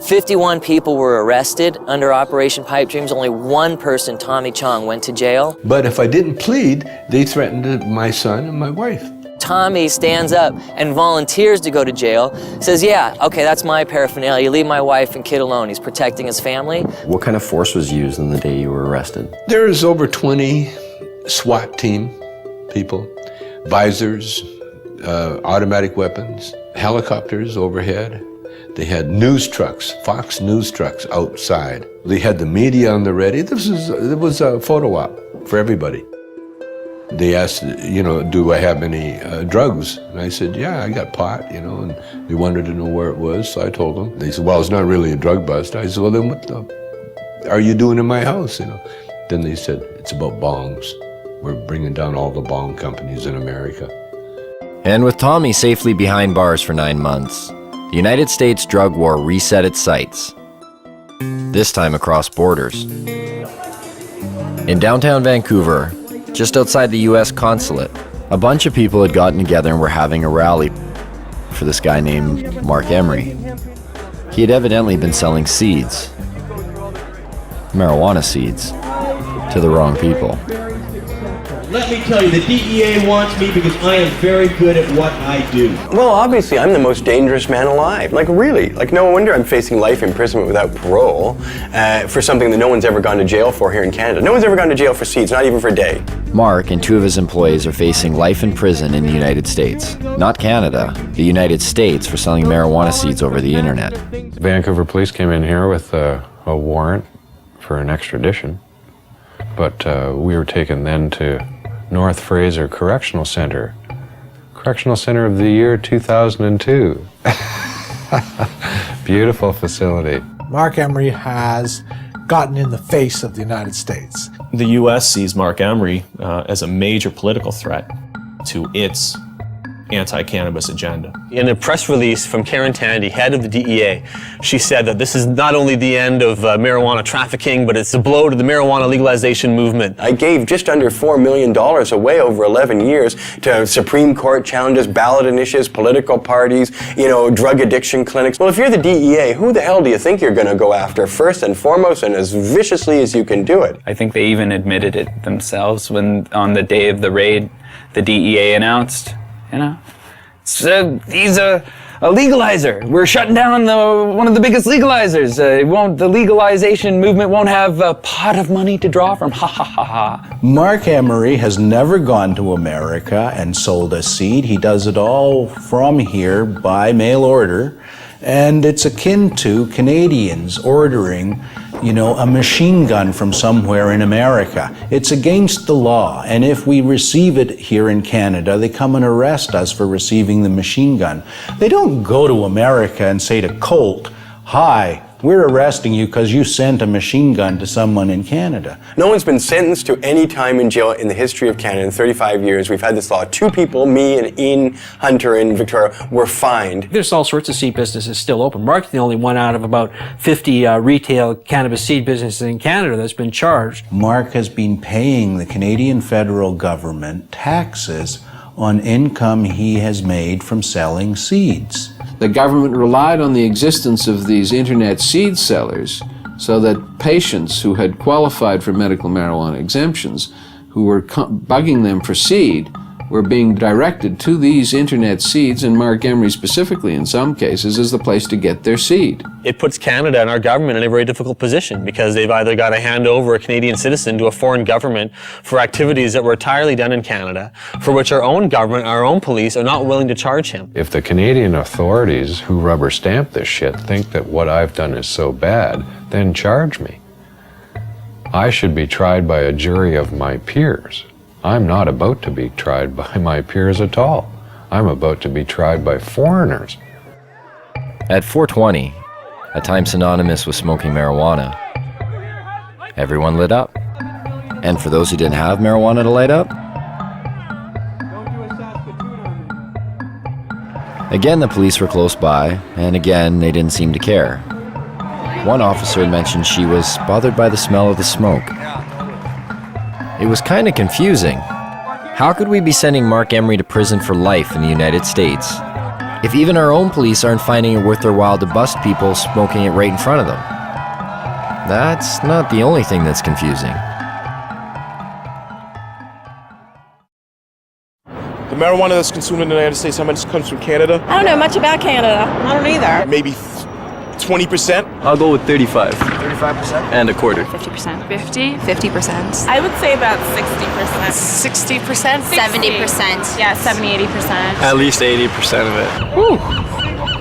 51 people were arrested under Operation Pipe Dreams. Only one person, Tommy Chong, went to jail. But if I didn't plead, they threatened my son and my wife. Tommy stands up and volunteers to go to jail, says, yeah, okay, that's my paraphernalia. Leave my wife and kid alone. He's protecting his family. What kind of force was used on the day you were arrested? There's over 20 SWAT team people, visors, automatic weapons, helicopters overhead. They had news trucks, Fox news trucks outside. They had the media on the ready. It was a photo op for everybody. They asked, do I have any drugs? And I said, yeah, I got pot, and they wanted to know where it was, so I told them. They said, well, it's not really a drug bust. I said, well, then what are you doing in my house, Then they said, it's about bongs. We're bringing down all the bong companies in America. And with Tommy safely behind bars for 9 months, the United States drug war reset its sights, this time across borders. In downtown Vancouver, just outside the US consulate, a bunch of people had gotten together and were having a rally for this guy named Mark Emery. He had evidently been selling seeds, marijuana seeds, to the wrong people. Let me tell you, the DEA wants me because I am very good at what I do. Well, obviously, I'm the most dangerous man alive. Like, really. Like, no wonder I'm facing life imprisonment without parole for something that no one's ever gone to jail for here in Canada. No one's ever gone to jail for seeds, not even for a day. Mark and 2 of his employees are facing life in prison in the United States. Not Canada, the United States, for selling marijuana seeds over the internet. Vancouver police came in here with a warrant for an extradition, but we were taken then to North Fraser Correctional Center. Correctional Center of the year 2002. Beautiful facility. Mark Emery has gotten in the face of the United States. The U.S. sees Mark Emery as a major political threat to its anti-cannabis agenda. In a press release from Karen Tandy, head of the DEA, she said that this is not only the end of marijuana trafficking, but it's a blow to the marijuana legalization movement. I gave just under $4 million away over 11 years to Supreme Court challenges, ballot initiatives, political parties, drug addiction clinics. Well, if you're the DEA, who the hell do you think you're going to go after first and foremost and as viciously as you can do it? I think they even admitted it themselves when on the day of the raid, the DEA announced, he's a legalizer. We're shutting down one of the biggest legalizers. The legalization movement won't have a pot of money to draw from. Ha ha ha ha. Mark Emery has never gone to America and sold a seed. He does it all from here by mail order. And it's akin to Canadians ordering, a machine gun from somewhere in America. It's against the law, and if we receive it here in Canada, they come and arrest us for receiving the machine gun. They don't go to America and say to Colt, "Hi, we're arresting you because you sent a machine gun to someone in Canada." No one's been sentenced to any time in jail in the history of Canada in 35 years. We've had this law. 2 people, me and Ian Hunter in Victoria, were fined. There's all sorts of seed businesses still open. Mark's the only one out of about 50 retail cannabis seed businesses in Canada that's been charged. Mark has been paying the Canadian federal government taxes on income he has made from selling seeds. The government relied on the existence of these internet seed sellers so that patients who had qualified for medical marijuana exemptions, who were bugging them for seed, were being directed to these internet seeds, and Mark Emery specifically in some cases is the place to get their seed. It puts Canada and our government in a very difficult position because they've either got to hand over a Canadian citizen to a foreign government for activities that were entirely done in Canada, for which our own government, our own police are not willing to charge him. If the Canadian authorities who rubber stamp this shit think that what I've done is so bad, then charge me. I should be tried by a jury of my peers. I'm not about to be tried by my peers at all. I'm about to be tried by foreigners. At 420, a time synonymous with smoking marijuana, everyone lit up. And for those who didn't have marijuana to light up, again the police were close by, and again they didn't seem to care. One officer mentioned she was bothered by the smell of the smoke. It was kind of confusing. How could we be sending Mark Emery to prison for life in the United States if even our own police aren't finding it worth their while to bust people smoking it right in front of them? That's not the only thing that's confusing. The marijuana that's consumed in the United States, how much comes from Canada? I don't know much about Canada. I don't either. Maybe 20%? I'll go with 35. 35%? And a quarter. 50%. 50? 50%. I would say about 60%. 60%? 70%. Yeah, 70, 80%. At least 80% of it. Whew.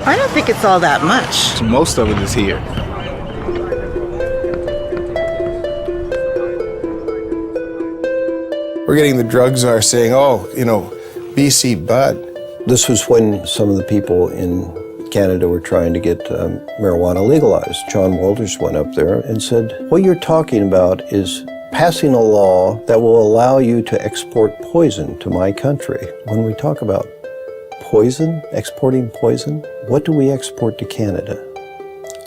I don't think it's all that much. Most of it is here. We're getting the drug czar saying, BC bud. This was when some of the people in Canada were trying to get marijuana legalized. John Walters went up there and said, what you're talking about is passing a law that will allow you to export poison to my country. When we talk about poison, exporting poison, what do we export to Canada?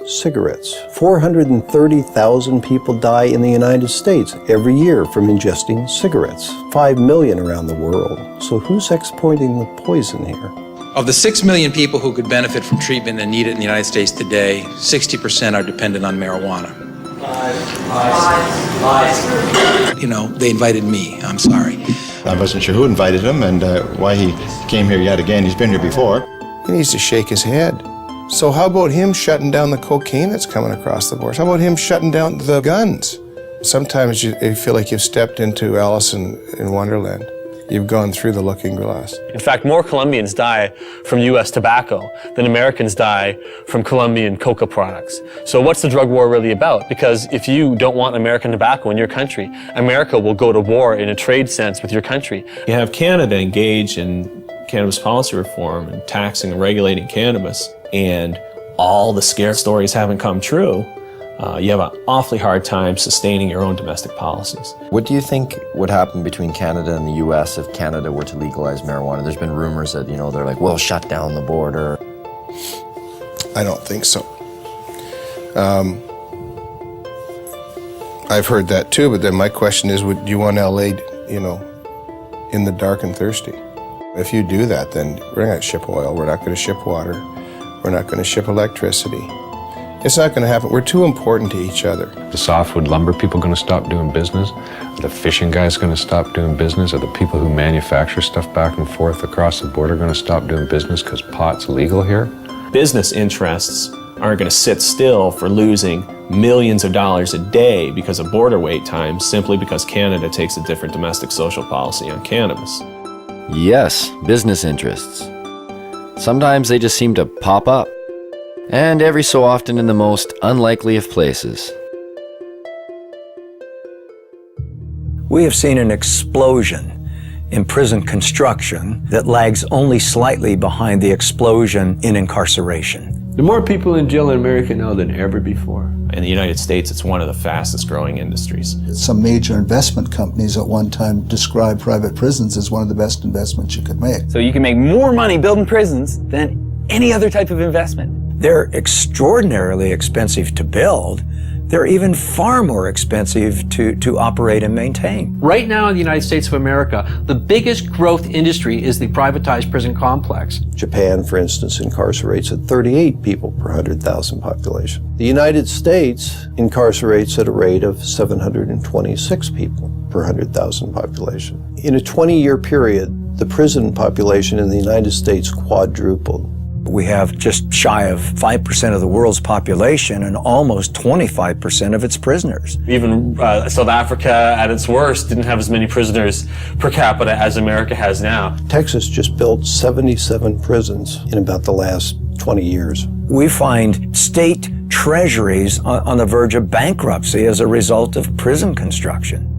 Cigarettes. 430,000 people die in the United States every year from ingesting cigarettes. 5 million around the world. So who's exporting the poison here? Of the 6 million people who could benefit from treatment and need it in the United States today, 60% are dependent on marijuana. Lies. They invited me, I'm sorry. I wasn't sure who invited him and why he came here yet again. He's been here before. He needs to shake his head. So how about him shutting down the cocaine that's coming across the border? How about him shutting down the guns? Sometimes you feel like you've stepped into Alice in Wonderland. You've gone through the looking glass. In fact, more Colombians die from U.S. tobacco than Americans die from Colombian coca products. So what's the drug war really about? Because if you don't want American tobacco in your country, America will go to war in a trade sense with your country. You have Canada engage in cannabis policy reform and taxing and regulating cannabis, and all the scare stories haven't come true. You have an awfully hard time sustaining your own domestic policies. What do you think would happen between Canada and the US if Canada were to legalize marijuana? There's been rumors that, they're like, we'll shut down the border. I don't think so. I've heard that too, but then my question is, would you want LA, in the dark and thirsty? If you do that, then we're not going to ship oil, we're not going to ship water, we're not going to ship electricity. It's not going to happen. We're too important to each other. The softwood lumber people going to stop doing business? Are the fishing guys going to stop doing business? Are the people who manufacture stuff back and forth across the border going to stop doing business because pot's legal here? Business interests aren't going to sit still for losing millions of dollars a day because of border wait times simply because Canada takes a different domestic social policy on cannabis. Yes, business interests. Sometimes they just seem to pop up. And every so often in the most unlikely of places. We have seen an explosion in prison construction that lags only slightly behind the explosion in incarceration. There are more people in jail in America now than ever before. In the United States, it's one of the fastest growing industries. Some major investment companies at one time described private prisons as one of the best investments you could make. So you can make more money building prisons than any other type of investment. They're extraordinarily expensive to build. They're even far more expensive to operate and maintain. Right now in the United States of America, the biggest growth industry is the privatized prison complex. Japan, for instance, incarcerates at 38 people per 100,000 population. The United States incarcerates at a rate of 726 people per 100,000 population. In a 20-year period, the prison population in the United States quadrupled. We have just shy of 5% of the world's population and almost 25% of its prisoners. Even South Africa at its worst didn't have as many prisoners per capita as America has now. Texas just built 77 prisons in about the last 20 years. We find state treasuries on the verge of bankruptcy as a result of prison construction.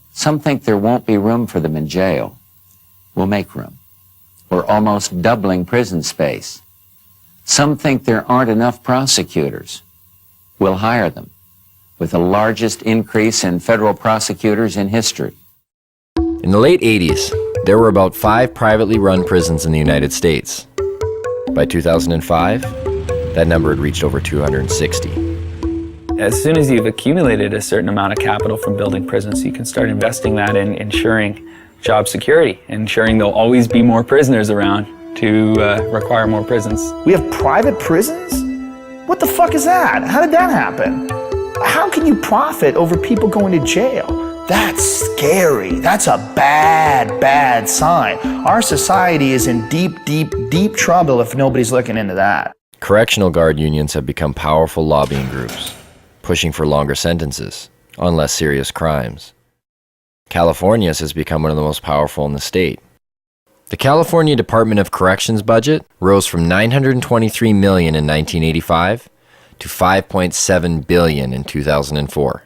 Some think there won't be room for them in jail. We'll make room. We're almost doubling prison space. Some think there aren't enough prosecutors. We'll hire them, with the largest increase in federal prosecutors in history. In the late 80s, there were about 5 privately run prisons in the United States. By 2005, that number had reached over 260. As soon as you've accumulated a certain amount of capital from building prisons, you can start investing that in ensuring job security, ensuring there'll always be more prisoners around to require more prisons. We have private prisons? What the fuck is that? How did that happen? How can you profit over people going to jail? That's scary. That's a bad, bad sign. Our society is in deep, deep, deep trouble if nobody's looking into that. Correctional guard unions have become powerful lobbying groups, pushing for longer sentences on less serious crimes. California's has become one of the most powerful in the state. The California Department of Corrections budget rose from $923 million in 1985 to $5.7 billion in 2004.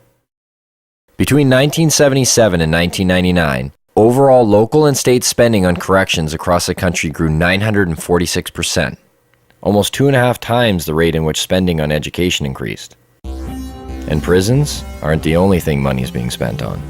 Between 1977 and 1999, overall local and state spending on corrections across the country grew 946%, almost 2.5 times the rate in which spending on education increased. And prisons aren't the only thing money is being spent on.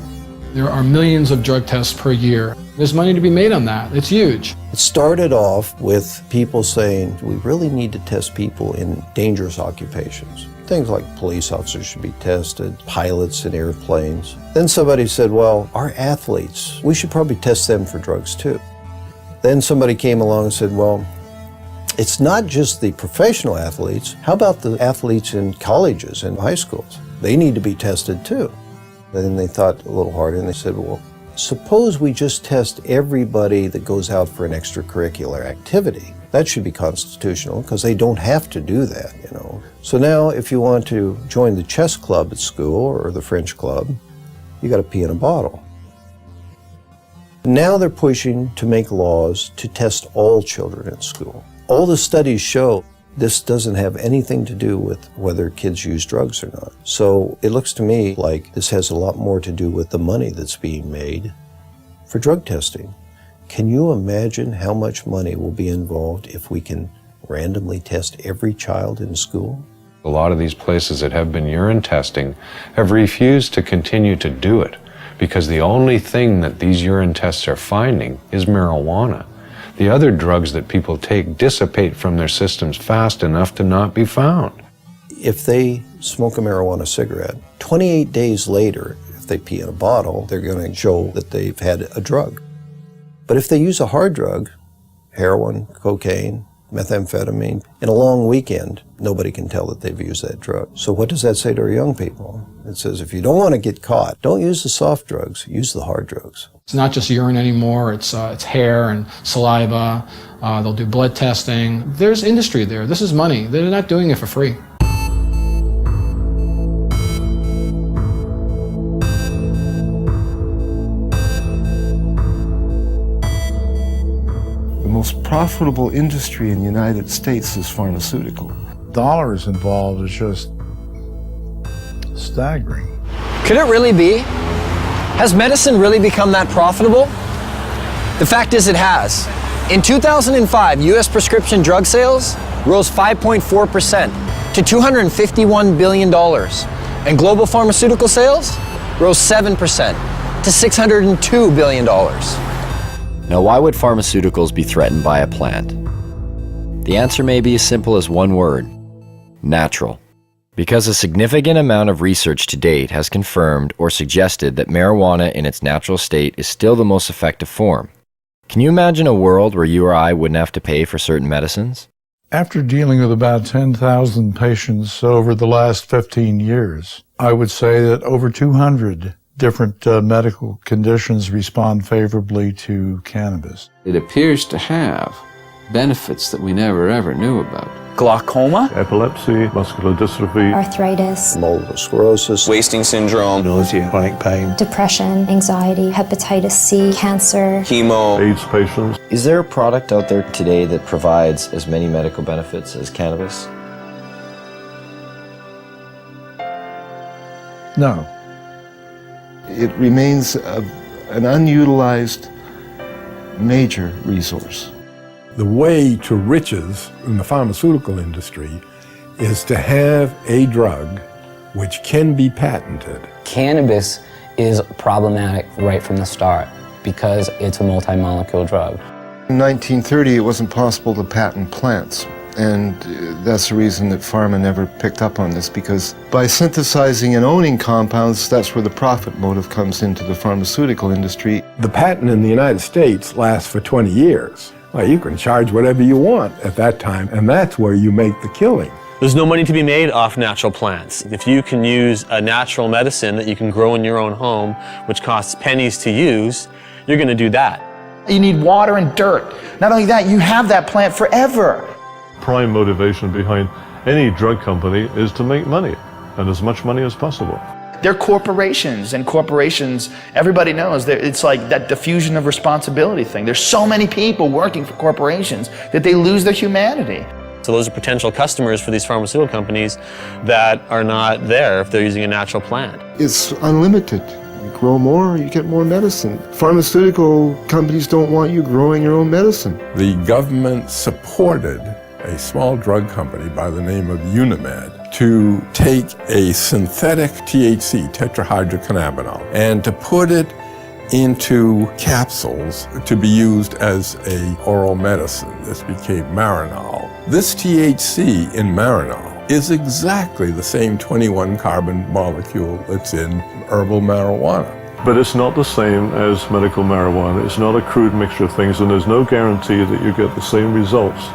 There are millions of drug tests per year. There's money to be made on that. It's huge. It started off with people saying, we really need to test people in dangerous occupations. Things like police officers should be tested, pilots in airplanes. Then somebody said, well, our athletes, we should probably test them for drugs too. Then somebody came along and said, well, it's not just the professional athletes. How about the athletes in colleges and high schools? They need to be tested too. Then they thought a little harder and they said, well, suppose we just test everybody that goes out for an extracurricular activity. That should be constitutional because they don't have to do that, you know. So now if you want to join the chess club at school or the French club, you got to pee in a bottle. Now they're pushing to make laws to test all children in school. All the studies show this doesn't have anything to do with whether kids use drugs or not. So it looks to me like this has a lot more to do with the money that's being made for drug testing. Can you imagine how much money will be involved if we can randomly test every child in school? A lot of these places that have been urine testing have refused to continue to do it because the only thing that these urine tests are finding is marijuana. The other drugs that people take dissipate from their systems fast enough to not be found. If they smoke a marijuana cigarette, 28 days later, if they pee in a bottle, they're going to show that they've had a drug. But if they use a hard drug, heroin, cocaine, methamphetamine, in a long weekend, nobody can tell that they've used that drug. So what does that say to our young people? It says if you don't want to get caught, don't use the soft drugs, use the hard drugs. It's not just urine anymore, it's hair and saliva. They'll do blood testing. There's industry there. This is money. They're not doing it for free. The most profitable industry in the United States is pharmaceutical. Dollars involved is just staggering. Could it really be? Has medicine really become that profitable? The fact is it has. In 2005, U.S. prescription drug sales rose 5.4% to $251 billion, and global pharmaceutical sales rose 7% to $602 billion. Now, why would pharmaceuticals be threatened by a plant? The answer may be as simple as one word: natural. Because a significant amount of research to date has confirmed or suggested that marijuana in its natural state is still the most effective form. Can you imagine a world where you or I wouldn't have to pay for certain medicines? After dealing with about 10,000 patients over the last 15 years, I would say that over 200 different medical conditions respond favorably to cannabis. It appears to have benefits that we never ever knew about. Glaucoma, epilepsy, muscular dystrophy, Arthritis, multiple sclerosis, wasting syndrome, nausea, chronic pain, depression, anxiety, hepatitis C, cancer, chemo, AIDS patients. Is there a product out there today that provides as many medical benefits as cannabis? No. It remains an unutilized major resource. The way to riches in the pharmaceutical industry is to have a drug which can be patented. Cannabis is problematic right from the start because it's a multi-molecule drug. In 1930, it wasn't possible to patent plants. And that's the reason that pharma never picked up on this, because by synthesizing and owning compounds, that's where the profit motive comes into the pharmaceutical industry. The patent in the United States lasts for 20 years. Well, you can charge whatever you want at that time, and that's where you make the killing. There's no money to be made off natural plants. If you can use a natural medicine that you can grow in your own home, which costs pennies to use, you're going to do that. You need water and dirt. Not only that, you have that plant forever. Prime motivation behind any drug company is to make money, and as much money as possible. They're corporations, and corporations, everybody knows that it's like that diffusion of responsibility thing. There's so many people working for corporations that they lose their humanity. So those are potential customers for these pharmaceutical companies that are not there if they're using a natural plant. It's unlimited. You grow more, you get more medicine. Pharmaceutical companies don't want you growing your own medicine. The government supported a small drug company by the name of Unimed to take a synthetic THC, tetrahydrocannabinol, and to put it into capsules to be used as a oral medicine. This became Marinol. This THC in Marinol is exactly the same 21 carbon molecule that's in herbal marijuana. But it's not the same as medical marijuana. It's not a crude mixture of things, and there's no guarantee that you get the same results.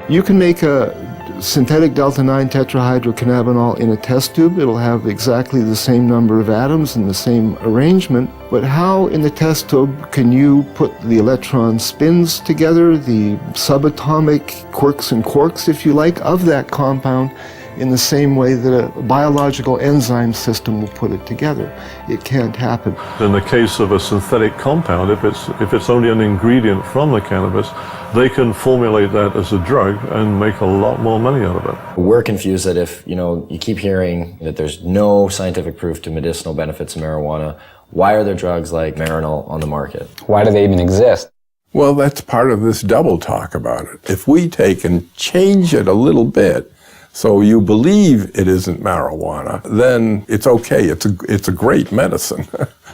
You can make a synthetic delta-9 tetrahydrocannabinol in a test tube. It'll have exactly the same number of atoms and the same arrangement. But how in the test tube can you put the electron spins together, the subatomic quirks and quarks, if you like, of that compound in the same way that a biological enzyme system will put it together? It can't happen. In the case of a synthetic compound, if it's only an ingredient from the cannabis, they can formulate that as a drug and make a lot more money out of it. We're confused that if, you keep hearing that there's no scientific proof to medicinal benefits of marijuana, why are there drugs like Marinol on the market? Why do they even exist? Well, that's part of this double talk about it. If we take and change it a little bit, so you believe it isn't marijuana, then it's okay. It's a great medicine.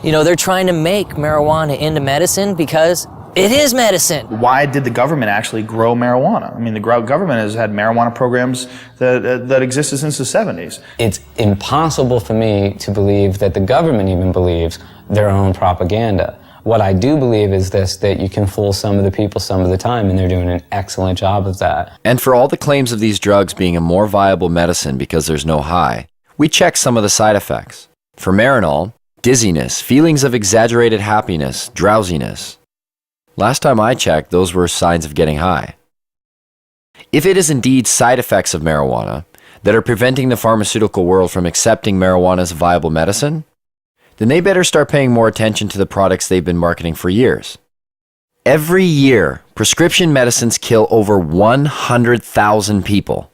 They're trying to make marijuana into medicine because it is medicine. Why did the government actually grow marijuana? I mean, the government has had marijuana programs that existed since the 70s. It's impossible for me to believe that the government even believes their own propaganda. What I do believe is this, that you can fool some of the people some of the time, and they're doing an excellent job of that. And for all the claims of these drugs being a more viable medicine because there's no high, we check some of the side effects. For Marinol, dizziness, feelings of exaggerated happiness, drowsiness. Last time I checked, those were signs of getting high. If it is indeed side effects of marijuana that are preventing the pharmaceutical world from accepting marijuana as a viable medicine, then they better start paying more attention to the products they've been marketing for years. Every year, prescription medicines kill over 100,000 people.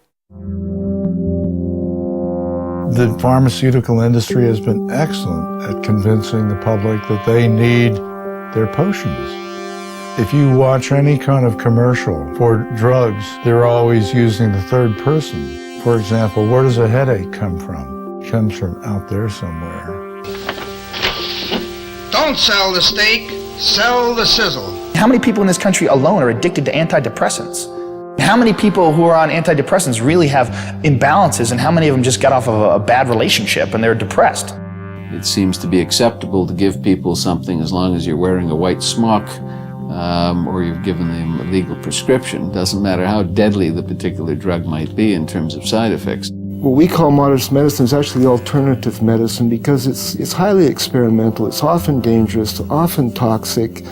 The pharmaceutical industry has been excellent at convincing the public that they need their potions. If you watch any kind of commercial for drugs, they're always using the third person. For example, where does a headache come from? It comes from out there somewhere. Don't sell the steak, sell the sizzle. How many people in this country alone are addicted to antidepressants? How many people who are on antidepressants really have imbalances, and how many of them just got off of a bad relationship and they're depressed? It seems to be acceptable to give people something as long as you're wearing a white smock or you've given them a legal prescription. Doesn't matter how deadly the particular drug might be in terms of side effects. What we call modern medicine is actually alternative medicine because it's highly experimental, it's often dangerous, often toxic,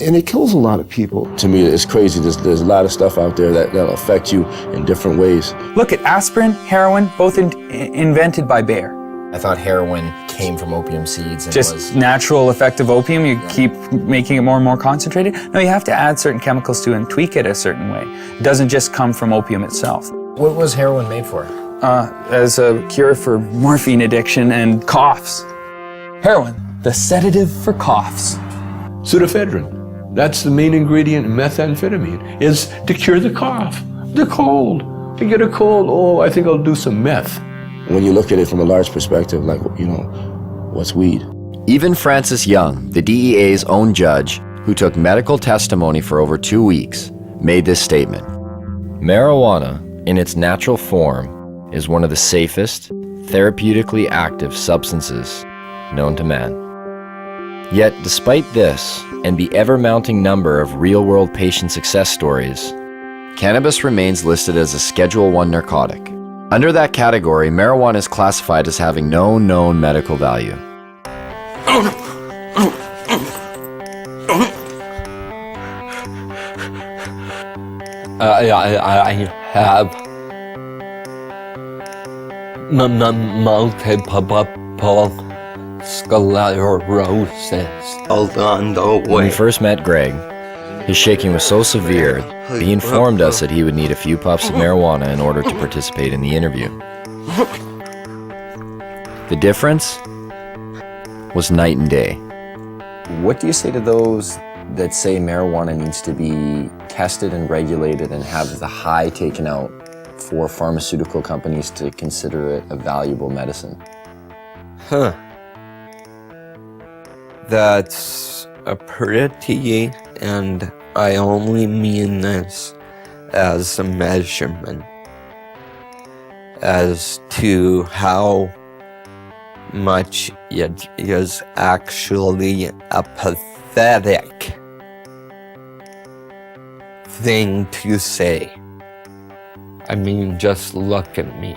and it kills a lot of people. To me, it's crazy. There's a lot of stuff out there that'll affect you in different ways. Look at aspirin, heroin, both invented by Bayer. I thought heroin came from opium seeds. And Just natural effect of opium, you keep making it more and more concentrated. No, you have to add certain chemicals to it and tweak it a certain way. It doesn't just come from opium itself. What was heroin made for? As a cure for morphine addiction and coughs. Heroin, the sedative for coughs. Pseudoephedrine. That's the main ingredient in methamphetamine, is to cure the cough, the cold. To get a cold, oh, I think I'll do some meth. When you look at it from a large perspective, like, what's weed? Even Francis Young, the DEA's own judge, who took medical testimony for over 2 weeks, made this statement. Marijuana, in its natural form, is one of the safest, therapeutically active substances known to man. Yet, despite this, and the ever-mounting number of real-world patient success stories, cannabis remains listed as a Schedule I narcotic. Under that category, marijuana is classified as having no known medical value. I have multiple sclerosis. When we first met Greg, his shaking was so severe, he informed us that he would need a few puffs of marijuana in order to participate in the interview. The difference was night and day. What do you say to those that say marijuana needs to be tested and regulated and have the high taken out for pharmaceutical companies to consider it a valuable medicine? That's a pretty, and I only mean this as a measurement. as to how much it is actually a pathetic thing to say. I mean, just look at me.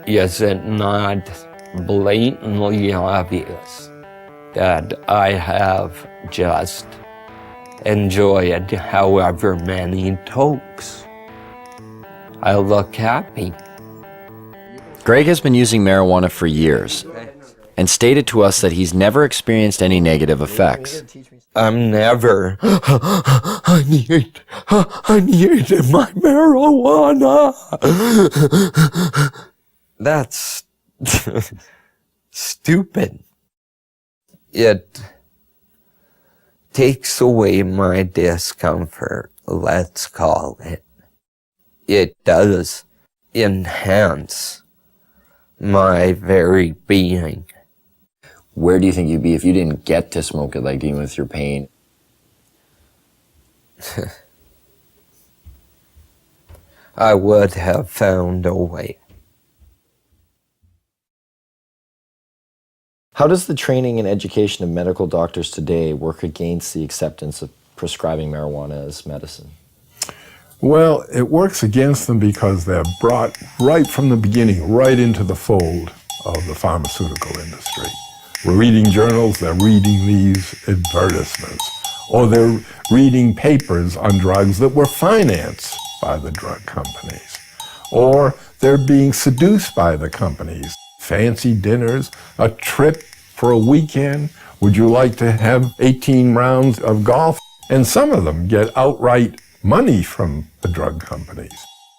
Is it not blatantly obvious that I have just enjoyed however many tokes? I look happy. Greg has been using marijuana for years and stated to us that he's never experienced any negative effects. I'm never, I need my marijuana. That's stupid. It takes away my discomfort, let's call it. It does enhance my very being. Where do you think you'd be if you didn't get to smoke it, like dealing with your pain? I would have found a way. How does the training and education of medical doctors today work against the acceptance of prescribing marijuana as medicine? Well, it works against them because they're brought right from the beginning, right into the fold of the pharmaceutical industry. We're reading journals, they're reading these advertisements, or they're reading papers on drugs that were financed by the drug companies, or they're being seduced by the companies. Fancy dinners, a trip for a weekend. Would you like to have 18 rounds of golf? And some of them get outright money from the drug companies.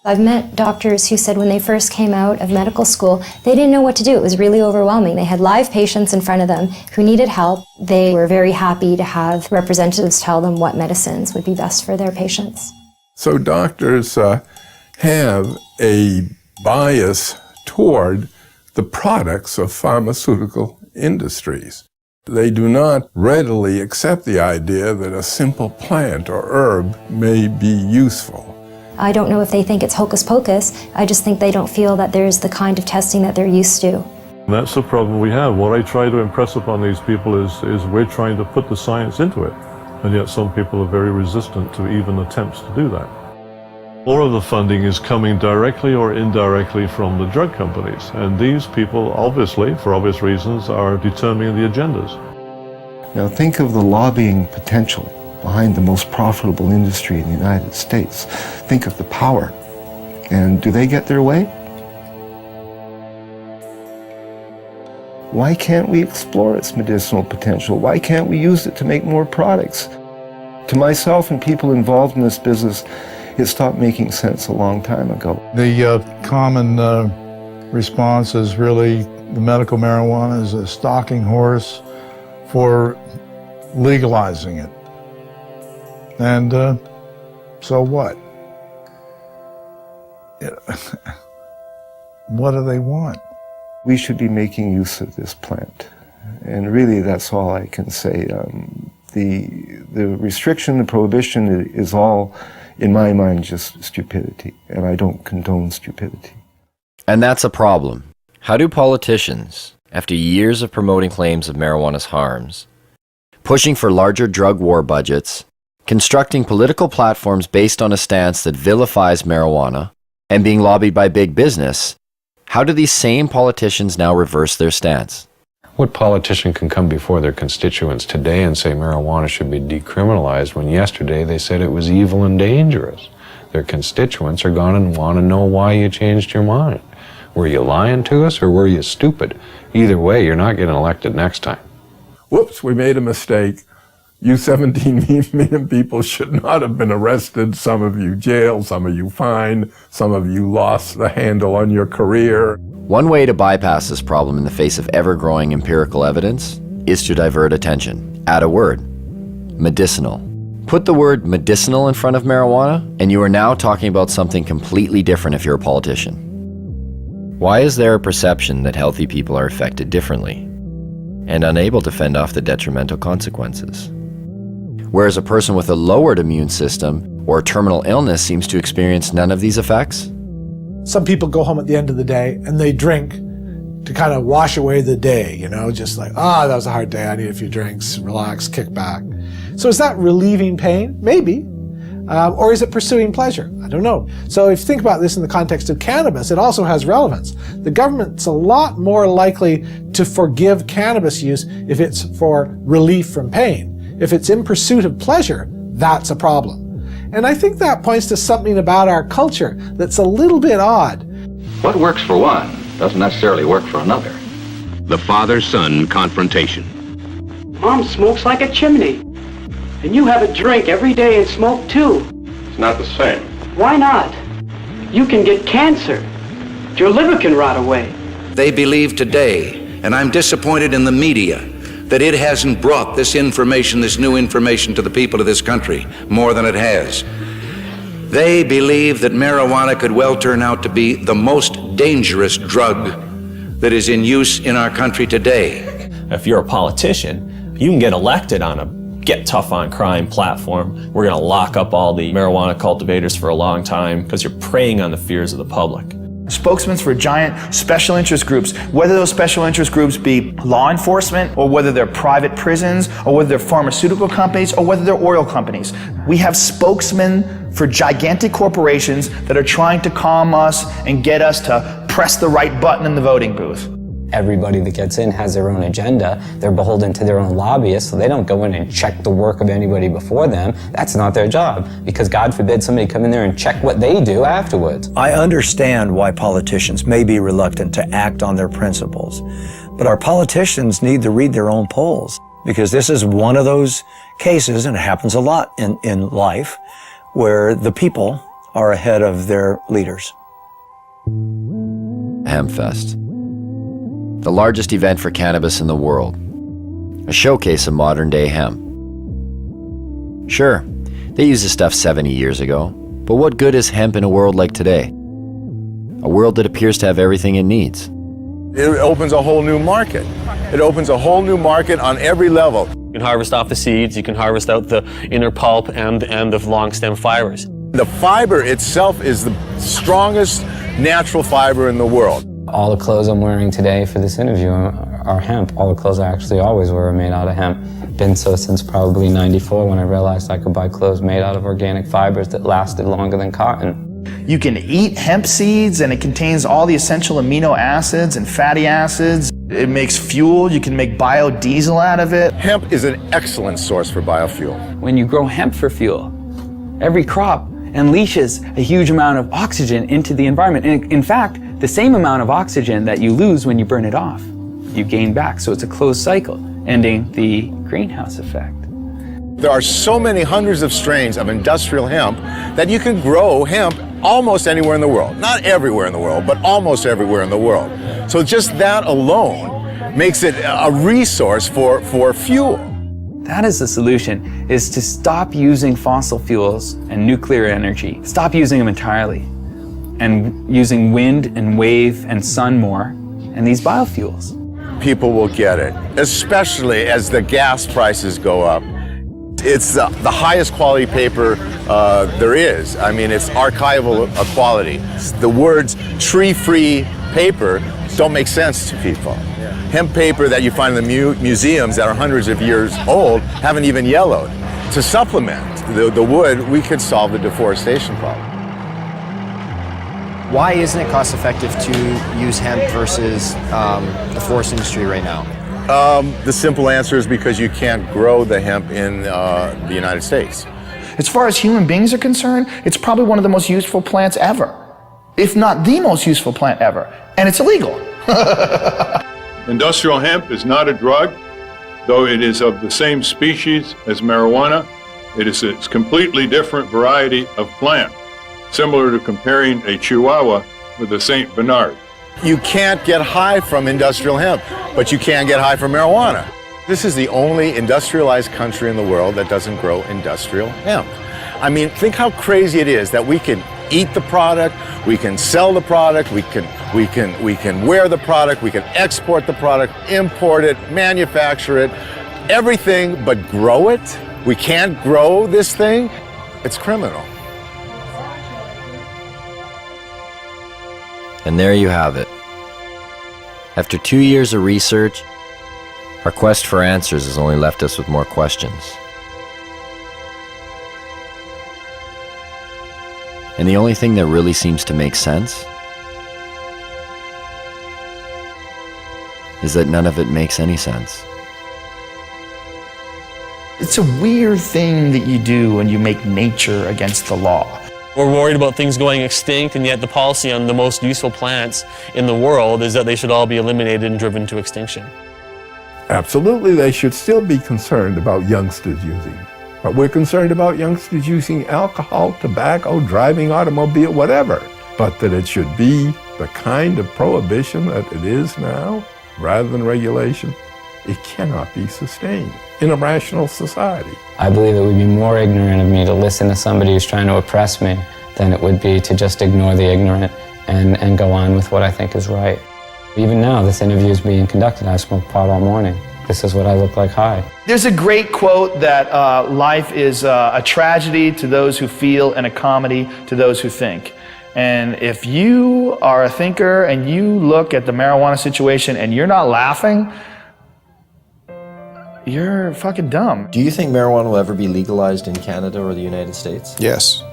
I've met doctors who said when they first came out of medical school, they didn't know what to do. It was really overwhelming. They had live patients in front of them who needed help. They were very happy to have representatives tell them what medicines would be best for their patients. So doctors have a bias toward the products of pharmaceutical industries. They do not readily accept the idea that a simple plant or herb may be useful. I don't know if they think it's hocus pocus. I just think they don't feel that there's the kind of testing that they're used to. And that's the problem we have. What I try to impress upon these people is we're trying to put the science into it, and yet some people are very resistant to even attempts to do that. More of the funding is coming directly or indirectly from the drug companies, and these people obviously, for obvious reasons, are determining the agendas. Now think of the lobbying potential behind the most profitable industry in the United States. Think of the power. And do they get their way? Why can't we explore its medicinal potential? Why can't we use it to make more products? To myself and people involved in this business, it stopped making sense a long time ago. The common response is really the medical marijuana is a stalking horse for legalizing it. And so what? What do they want? We should be making use of this plant. And really, that's all I can say. The restriction, the prohibition is all, in my mind, just stupidity. And I don't condone stupidity. And that's a problem. How do politicians, after years of promoting claims of marijuana's harms, pushing for larger drug war budgets, constructing political platforms based on a stance that vilifies marijuana, and being lobbied by big business, how do these same politicians now reverse their stance? What politician can come before their constituents today and say marijuana should be decriminalized when yesterday they said it was evil and dangerous? Their constituents are going to want to know why you changed your mind. Were you lying to us or were you stupid? Either way, you're not getting elected next time. Whoops, we made a mistake. You 17 million people should not have been arrested. Some of you jailed, some of you fined, some of you lost the handle on your career. One way to bypass this problem in the face of ever-growing empirical evidence is to divert attention. Add a word: medicinal. Put the word medicinal in front of marijuana, and you are now talking about something completely different if you're a politician. Why is there a perception that healthy people are affected differently and unable to fend off the detrimental consequences, whereas a person with a lowered immune system or terminal illness seems to experience none of these effects? Some people go home at the end of the day and they drink to kind of wash away the day, you know, just like, that was a hard day, I need a few drinks, relax, kick back. So is that relieving pain? Maybe. Or is it pursuing pleasure? I don't know. So if you think about this in the context of cannabis, it also has relevance. The government's a lot more likely to forgive cannabis use if it's for relief from pain. If it's in pursuit of pleasure, that's a problem. And I think that points to something about our culture that's a little bit odd. What works for one doesn't necessarily work for another. The father-son confrontation. Mom smokes like a chimney. And you have a drink every day and smoke too. It's not the same. Why not? You can get cancer. Your liver can rot away. They believe today, and I'm disappointed in the media, that it hasn't brought this information, this new information to the people of this country more than it has. They believe that marijuana could well turn out to be the most dangerous drug that is in use in our country today. If you're a politician, you can get elected on a get tough on crime platform. We're going to lock up all the marijuana cultivators for a long time because you're preying on the fears of the public. Spokesmen for giant special interest groups, whether those special interest groups be law enforcement, or whether they're private prisons, or whether they're pharmaceutical companies, or whether they're oil companies. We have spokesmen for gigantic corporations that are trying to calm us and get us to press the right button in the voting booth. Everybody that gets in has their own agenda. They're beholden to their own lobbyists, so they don't go in and check the work of anybody before them. That's not their job, because God forbid somebody come in there and check what they do afterwards. I understand why politicians may be reluctant to act on their principles, but our politicians need to read their own polls, because this is one of those cases, and it happens a lot in life, where the people are ahead of their leaders. HempFest, the largest event for cannabis in the world, a showcase of modern-day hemp. Sure, they used this stuff 70 years ago, but what good is hemp in a world like today? A world that appears to have everything it needs. It opens a whole new market. It opens a whole new market on every level. You can harvest off the seeds, you can harvest out the inner pulp and the long stem fibers. The fiber itself is the strongest natural fiber in the world. All the clothes I'm wearing today for this interview are hemp. All the clothes I actually always wear are made out of hemp. Been so since probably '94, when I realized I could buy clothes made out of organic fibers that lasted longer than cotton. You can eat hemp seeds, and it contains all the essential amino acids and fatty acids. It makes fuel. You can make biodiesel out of it. Hemp is an excellent source for biofuel. When you grow hemp for fuel, every crop unleashes a huge amount of oxygen into the environment. And in fact, the same amount of oxygen that you lose when you burn it off, you gain back. So it's a closed cycle, ending the greenhouse effect. There are so many hundreds of strains of industrial hemp that you can grow hemp almost anywhere in the world. Not everywhere in the world, but almost everywhere in the world. So just that alone makes it a resource for fuel. That is the solution, is to stop using fossil fuels and nuclear energy. Stop using them entirely, and using wind and wave and sun more, and these biofuels. People will get it, especially as the gas prices go up. It's the highest quality paper there is. I mean, it's archival quality. The words tree-free paper don't make sense to people. Hemp paper that you find in the museums that are hundreds of years old haven't even yellowed. To supplement the wood, we could solve the deforestation problem. Why isn't it cost effective to use hemp versus the forest industry right now? The simple answer is because you can't grow the hemp in the United States. As far as human beings are concerned, it's probably one of the most useful plants ever, if not the most useful plant ever, and it's illegal. Industrial hemp is not a drug, though it is of the same species as marijuana. It is a completely different variety of plant, similar to comparing a Chihuahua with a St. Bernard. You can't get high from industrial hemp, but you can get high from marijuana. This is the only industrialized country in the world that doesn't grow industrial hemp. I mean, think how crazy it is that we can eat the product, we can sell the product, we can wear the product, we can export the product, import it, manufacture it, everything but grow it. We can't grow this thing. It's criminal. And there you have it. After 2 years of research, our quest for answers has only left us with more questions. And the only thing that really seems to make sense is that none of it makes any sense. It's a weird thing that you do when you make nature against the law. We're worried about things going extinct, and yet the policy on the most useful plants in the world is that they should all be eliminated and driven to extinction. Absolutely, they should still be concerned about youngsters using. But we're concerned about youngsters using alcohol, tobacco, driving automobile, whatever. But that it should be the kind of prohibition that it is now, rather than regulation, it cannot be sustained in a rational society. I believe it would be more ignorant of me to listen to somebody who's trying to oppress me than it would be to just ignore the ignorant and go on with what I think is right. Even now, this interview is being conducted. I smoke pot all morning. This is what I look like high. There's a great quote that life is a tragedy to those who feel and a comedy to those who think. And if you are a thinker and you look at the marijuana situation and you're not laughing, you're fucking dumb. Do you think marijuana will ever be legalized in Canada or the United States? Yes.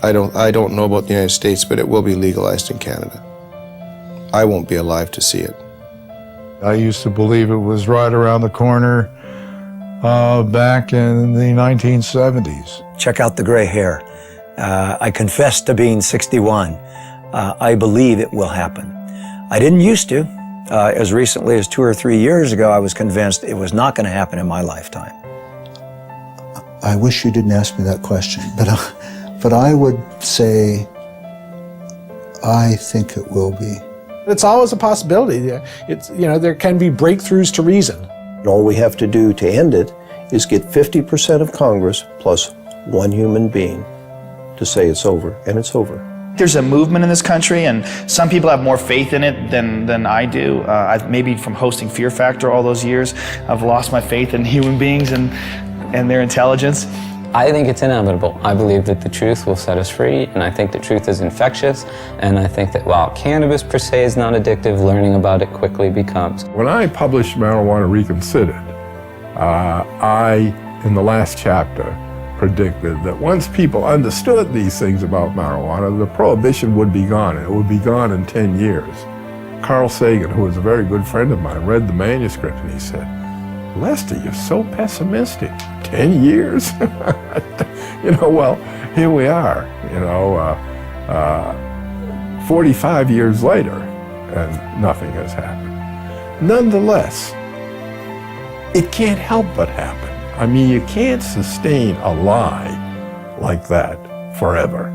I don't know about the United States, but it will be legalized in Canada. I won't be alive to see it. I used to believe it was right around the corner back in the 1970s. Check out the gray hair. I confess to being 61. I believe it will happen. I didn't used to. As recently as 2 or 3 years ago, I was convinced it was not going to happen in my lifetime. I wish you didn't ask me that question, but I would say I think it will be. It's always a possibility. It's, there can be breakthroughs to reason. All we have to do to end it is get 50% of Congress plus one human being to say it's over, and it's over. There's a movement in this country, and some people have more faith in it than I do. Maybe from hosting Fear Factor all those years, I've lost my faith in human beings and their intelligence. I think it's inevitable. I believe that the truth will set us free, and I think the truth is infectious, and I think that while cannabis per se is not addictive, learning about it quickly becomes. When I published Marijuana Reconsidered, I, in the last chapter, predicted that once people understood these things about marijuana, the prohibition would be gone. It would be gone in 10 years. Carl Sagan, who was a very good friend of mine, read the manuscript and he said, "Lester, you're so pessimistic. 10 years?" Well, here we are, 45 years later, and nothing has happened. Nonetheless, it can't help but happen. I mean, you can't sustain a lie like that forever.